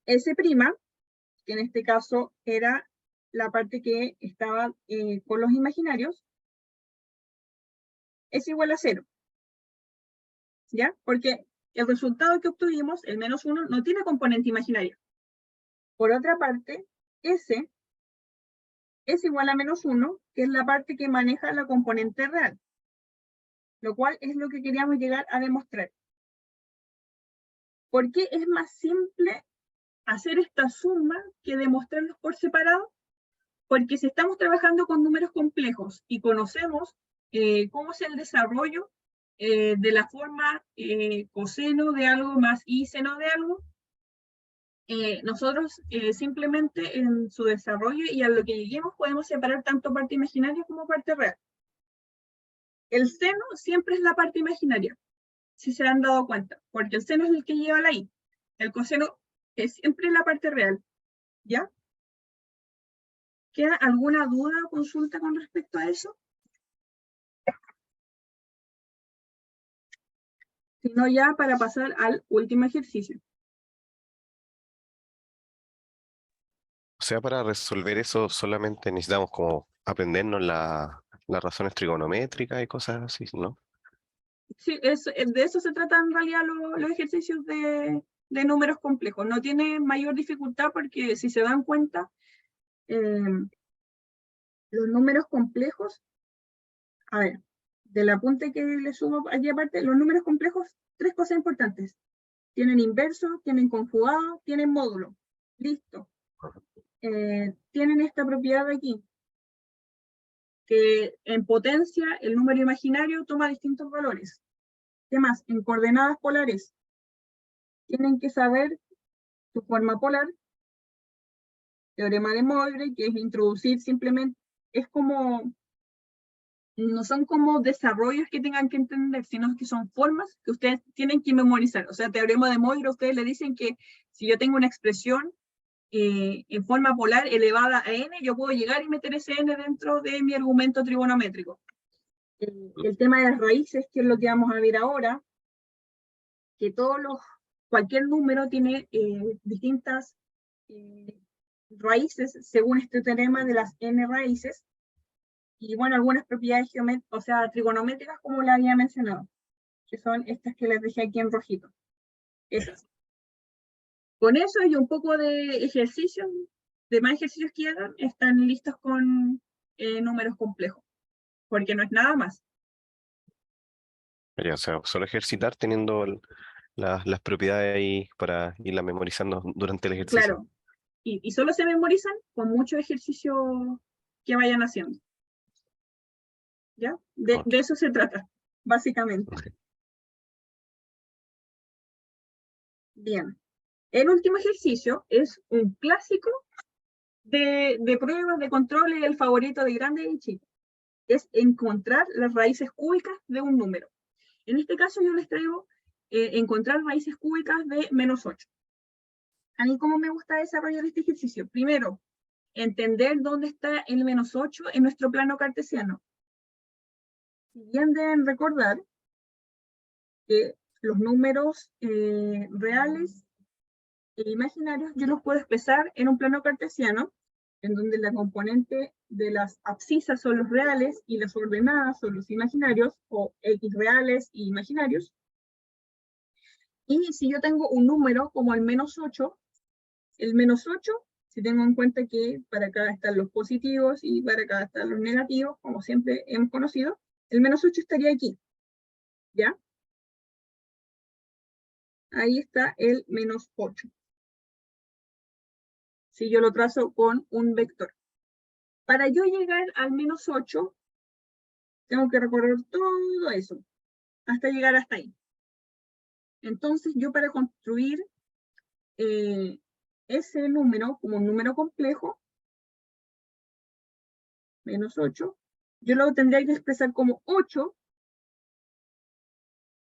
[SPEAKER 1] S', que en este caso era la parte que estaba con los imaginarios, es igual a 0. ¿Ya? Porque el resultado que obtuvimos, el menos 1, no tiene componente imaginario. Por otra parte, S es igual a menos 1, que es la parte que maneja la componente real, lo cual es lo que queríamos llegar a demostrar. ¿Por qué es más simple hacer esta suma que demostrarlos por separado? Porque si estamos trabajando con números complejos y conocemos cómo es el desarrollo de la forma coseno de algo más y seno de algo, nosotros simplemente en su desarrollo y a lo que lleguemos podemos separar tanto parte imaginaria como parte real. El seno siempre es la parte imaginaria, si se han dado cuenta, porque el seno es el que lleva la i. El coseno es siempre la parte real, ¿ya? ¿Queda alguna duda o consulta con respecto a eso? Si no, ya para pasar al último ejercicio.
[SPEAKER 3] O sea, para resolver eso solamente necesitamos como aprendernos las razones trigonométricas y cosas así, ¿no?
[SPEAKER 1] Sí, de eso se tratan en realidad los ejercicios de números complejos. No tiene mayor dificultad porque si se dan cuenta, Los números complejos, a ver, del apunte que le sumo aquí aparte, los números complejos, 3 cosas importantes. Tienen inverso, tienen conjugado, tienen módulo. Listo. Tienen esta propiedad de aquí, que en potencia el número imaginario toma distintos valores. ¿Qué más? En coordenadas polares, tienen que saber su forma polar, teorema de Moivre, que es introducir simplemente, es como, no son como desarrollos que tengan que entender, sino que son formas que ustedes tienen que memorizar. O sea, teorema de Moivre, ustedes le dicen que si yo tengo una expresión en forma polar elevada a n, yo puedo llegar y meter ese n dentro de mi argumento trigonométrico. El tema de las raíces, que es lo que vamos a ver ahora, que cualquier número tiene distintas raíces según este teorema de las n raíces, y bueno, algunas propiedades o sea, trigonométricas, como la había mencionado, que son estas que les dejé aquí en rojito. Esas. Con eso y un poco de ejercicio, de más ejercicios que hagan, están listos con números complejos, porque no es nada más.
[SPEAKER 3] Ya, o sea, solo ejercitar teniendo las propiedades ahí para irla memorizando durante el ejercicio.
[SPEAKER 1] Claro, y solo se memorizan con mucho ejercicio que vayan haciendo. ¿Ya? De eso se trata, básicamente.
[SPEAKER 3] Ok.
[SPEAKER 1] Bien. El último ejercicio es un clásico de pruebas de control y el favorito de grandes y chicos. Es encontrar las raíces cúbicas de un número. En este caso yo les traigo encontrar raíces cúbicas de -8. A mí, ¿cómo me gusta desarrollar este ejercicio? Primero, entender dónde está el -8 en nuestro plano cartesiano. Si bien deben recordar que los números reales e imaginarios yo los puedo expresar en un plano cartesiano, en donde la componente de las abscisas son los reales y las ordenadas son los imaginarios, o x reales y imaginarios. Y si yo tengo un número como el -8, el -8, si tengo en cuenta que para acá están los positivos y para acá están los negativos, como siempre hemos conocido, el -8 estaría aquí, ¿ya? Ahí está el -8. Si yo lo trazo con un vector. Para yo llegar al -8, tengo que recorrer todo eso, hasta llegar hasta ahí. Entonces, yo para construir ese número como un número complejo, -8, yo lo tendría que expresar como 8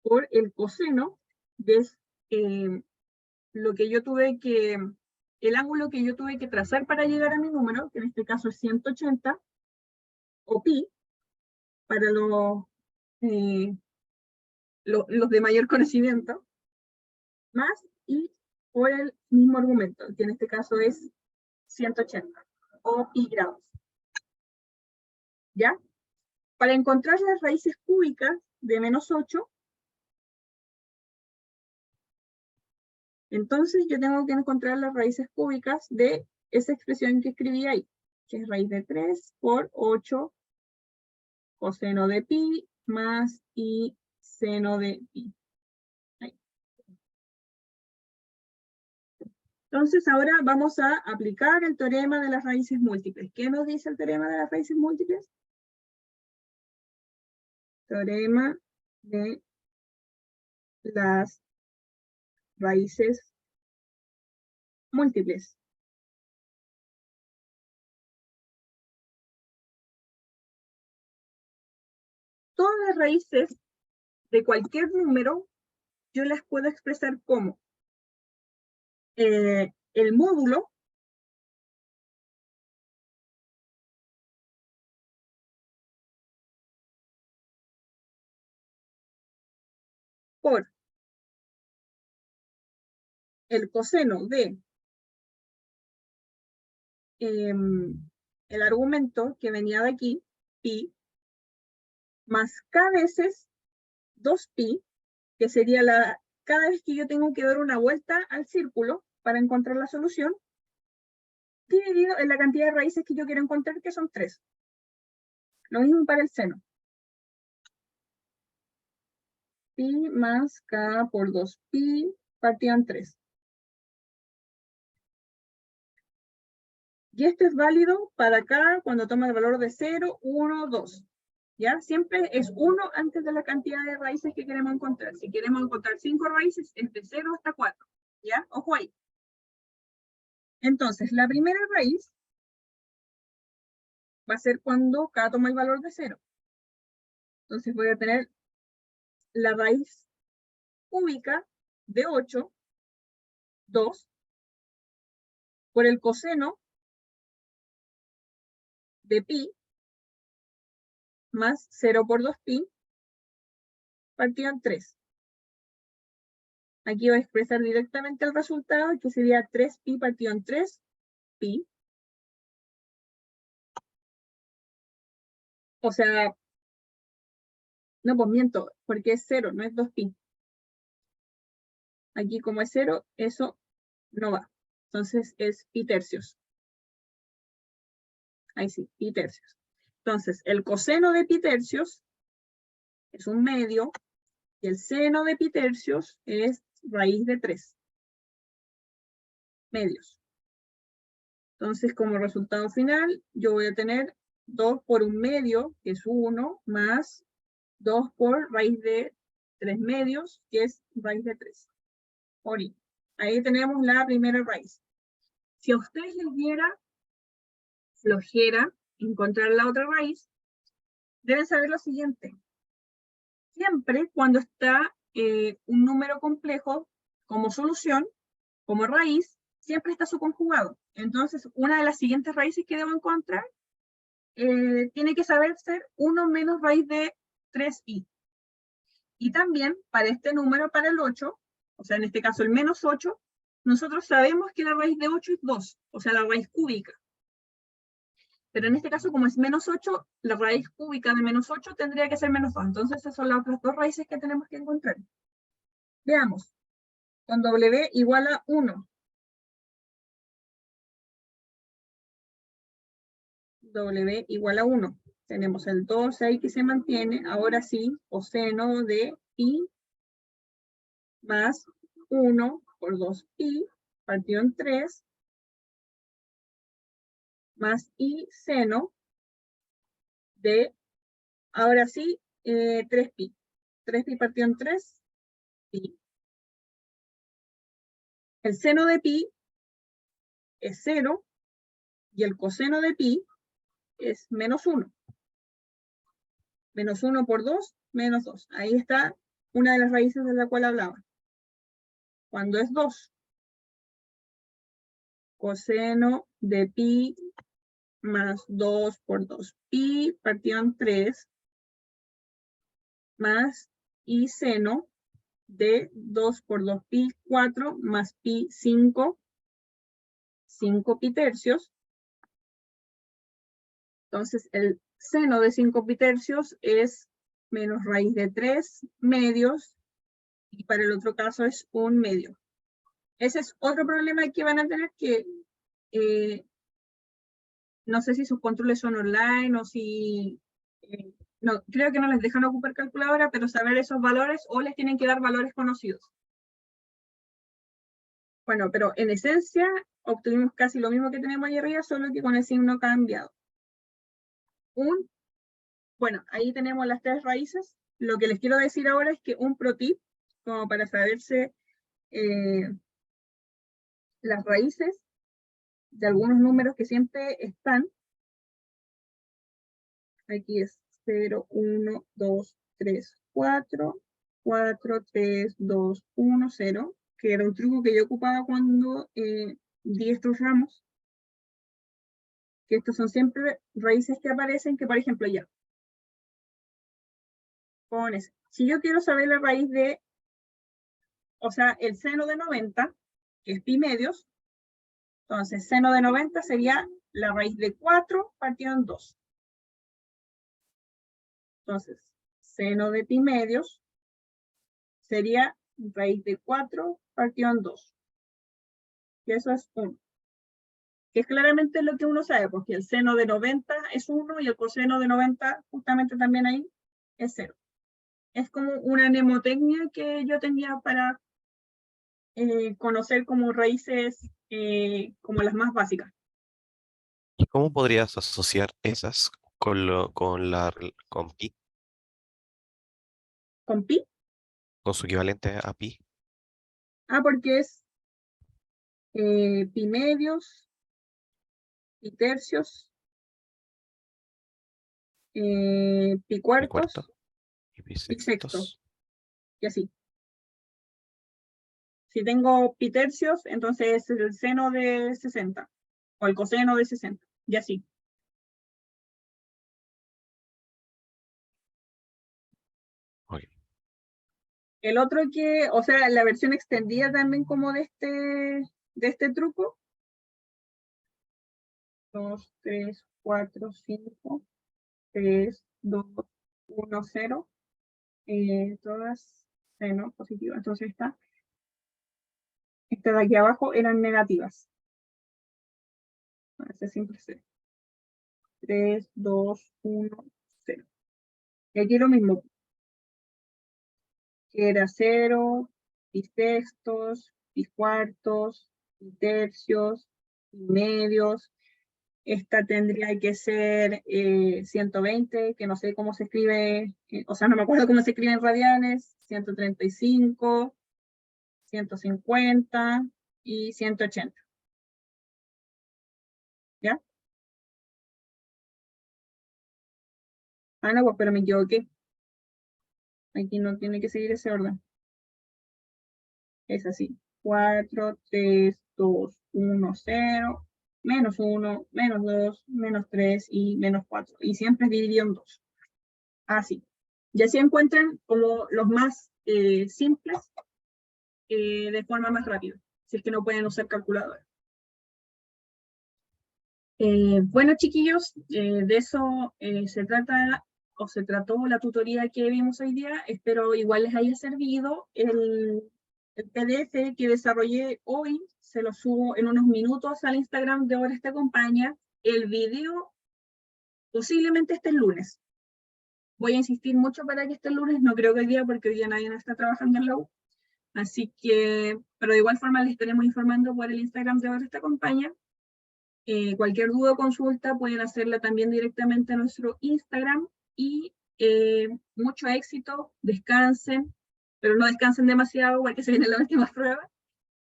[SPEAKER 1] por el coseno de lo que yo tuve que, el ángulo que yo tuve que trazar para llegar a mi número, que en este caso es 180, o pi, para los de mayor conocimiento, más y por el mismo argumento, que en este caso es 180, o pi grados. ¿Ya? Para encontrar las raíces cúbicas de -8, entonces yo tengo que encontrar las raíces cúbicas de esa expresión que escribí ahí, que es raíz de 3 por 8 coseno de pi más y seno de pi. Ahí. Entonces ahora vamos a aplicar el teorema de las raíces múltiples. ¿Qué nos dice el teorema de las raíces múltiples? Teorema de las raíces múltiples. Todas las raíces de cualquier número yo las puedo expresar como el módulo por el coseno de el argumento que venía de aquí, pi, más k veces 2pi, que sería cada vez que yo tengo que dar una vuelta al círculo para encontrar la solución, dividido en la cantidad de raíces que yo quiero encontrar, que son 3. Lo mismo para el seno. Pi más k por 2pi partido en 3. Y esto es válido para k cuando toma el valor de 0, 1, 2. ¿Ya? Siempre es 1 antes de la cantidad de raíces que queremos encontrar. Si queremos encontrar 5 raíces, es de 0 hasta 4. ¿Ya? Ojo ahí. Entonces, la primera raíz va a ser cuando k toma el valor de 0. Entonces voy a tener la raíz cúbica de 8, 2, por el coseno de pi, más 0 por 2pi, partido en 3. Aquí voy a expresar directamente el resultado, que sería 3pi partido en 3, pi. O sea, no, pues miento, porque es 0, no es 2pi. Aquí como es 0, eso no va. Entonces es pi tercios. Ahí sí, pi tercios. Entonces, el coseno de pi tercios es un medio, y el seno de pi tercios es raíz de 3 medios. Entonces, como resultado final, yo voy a tener 2 por un medio, que es 1, más 2 por raíz de 3 medios, que es raíz de 3. Ahí tenemos la primera raíz. Si a ustedes les diera flojera encontrar la otra raíz, deben saber lo siguiente. Siempre cuando está un número complejo como solución, como raíz, siempre está su conjugado. Entonces, una de las siguientes raíces que debo encontrar tiene que saber ser 1 menos raíz de 3i. Y también para este número, para el 8, o sea, en este caso el menos 8, nosotros sabemos que la raíz de 8 es 2, o sea, la raíz cúbica. Pero en este caso, como es menos 8, la raíz cúbica de menos 8 tendría que ser menos 2. Entonces, esas son las otras dos raíces que tenemos que encontrar. Veamos. Con w igual a 1. W igual a 1. Tenemos el 2 ahí que se mantiene. Ahora sí, coseno de pi más 1 por 2pi partido en 3 más i seno de, ahora sí, 3pi. 3pi partido en 3, pi. El seno de pi es 0 y el coseno de pi es menos 1. Menos 1 por 2, menos 2. Ahí está una de las raíces de la cual hablaba. Cuando es 2, coseno de pi más 2 por 2 pi partido en 3 más i seno de 2 por 2 pi 4 más pi 5, 5 pi tercios. Entonces el seno de 5 pi tercios es menos raíz de 3 medios y para el otro caso es 1 medio. Ese es otro problema que van a tener que no sé si sus controles son online o si no, creo que no les dejan ocupar calculadora, pero saber esos valores o les tienen que dar valores conocidos. Bueno, pero en esencia obtuvimos casi lo mismo que tenemos ahí arriba, solo que con el signo cambiado. Bueno, ahí tenemos las 3 raíces. Lo que les quiero decir ahora es que un pro tip, como para saberse las raíces de algunos números que siempre están, aquí es 0, 1, 2, 3, 4, 4, 3, 2, 1, 0, que era un truco que yo ocupaba cuando di estos ramos, que estos son siempre raíces que aparecen, que por ejemplo ya, pones, si yo quiero saber la raíz de, o sea, el seno de 90, que es pi medios, entonces seno de 90 sería la raíz de 4 partido en 2. Entonces, seno de pi medios sería raíz de 4 partido en 2. Y eso es 1. que es claramente lo que uno sabe, porque el seno de 90 es 1 y el coseno de 90 justamente también ahí es 0. Es como una mnemotecnia que yo tenía para conocer como raíces como las más básicas.
[SPEAKER 3] ¿Y cómo podrías asociar esas con pi,
[SPEAKER 1] ¿Con pi?
[SPEAKER 3] con su equivalente a pi?
[SPEAKER 1] Porque es pi medios, pi tercios, pi
[SPEAKER 3] Pi
[SPEAKER 1] cuartos,
[SPEAKER 3] cuarto y pi
[SPEAKER 1] pi sextos,
[SPEAKER 3] sextos.
[SPEAKER 1] y así. Si tengo pi tercios, entonces es el seno de 60, o el coseno de 60, y así.
[SPEAKER 3] Ok.
[SPEAKER 1] El otro que, o sea, la versión extendida también como de este truco, 2, 3, 4, 5, 3, 2, 1, 0, todas seno positivas. Entonces esta de aquí abajo eran negativas. Ese siempre es 3, 2, 1, 0. Y aquí lo mismo, que era 0, pi sextos, pi cuartos, pi tercios, pi medios. Esta tendría que ser 120, que no sé cómo se escribe, o sea, no me acuerdo cómo se escribe en radianes, 135, 150 y 180. ¿Ya? No, pues, pero me equivoqué. Aquí no tiene que seguir ese orden. Es así. 4, 3, 2, 1, 0, menos 1, menos 2, menos 3 y menos 4. Y siempre es dividido en 2. Así. Y así encuentran como los más simples de forma más rápida, si es que no pueden usar calculadora. Bueno, chiquillos, de eso se trata o se trató la tutoría que vimos hoy día. Espero igual les haya servido. El PDF que desarrollé hoy se lo subo en unos minutos al Instagram de Ahora Te Acompaña. El video posiblemente esté el lunes. Voy a insistir mucho para que esté el lunes, no creo que el día, porque hoy día nadie no está trabajando en la U. Así que, pero de igual forma les estaremos informando por el Instagram de Ahora Te Acompaña. Cualquier duda o consulta pueden hacerla también directamente a nuestro Instagram y mucho éxito, descansen, pero no descansen demasiado porque se viene la última prueba.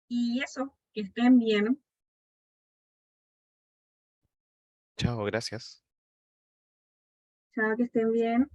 [SPEAKER 1] Y eso, que estén bien.
[SPEAKER 3] Chao, gracias.
[SPEAKER 1] Chao, que estén bien.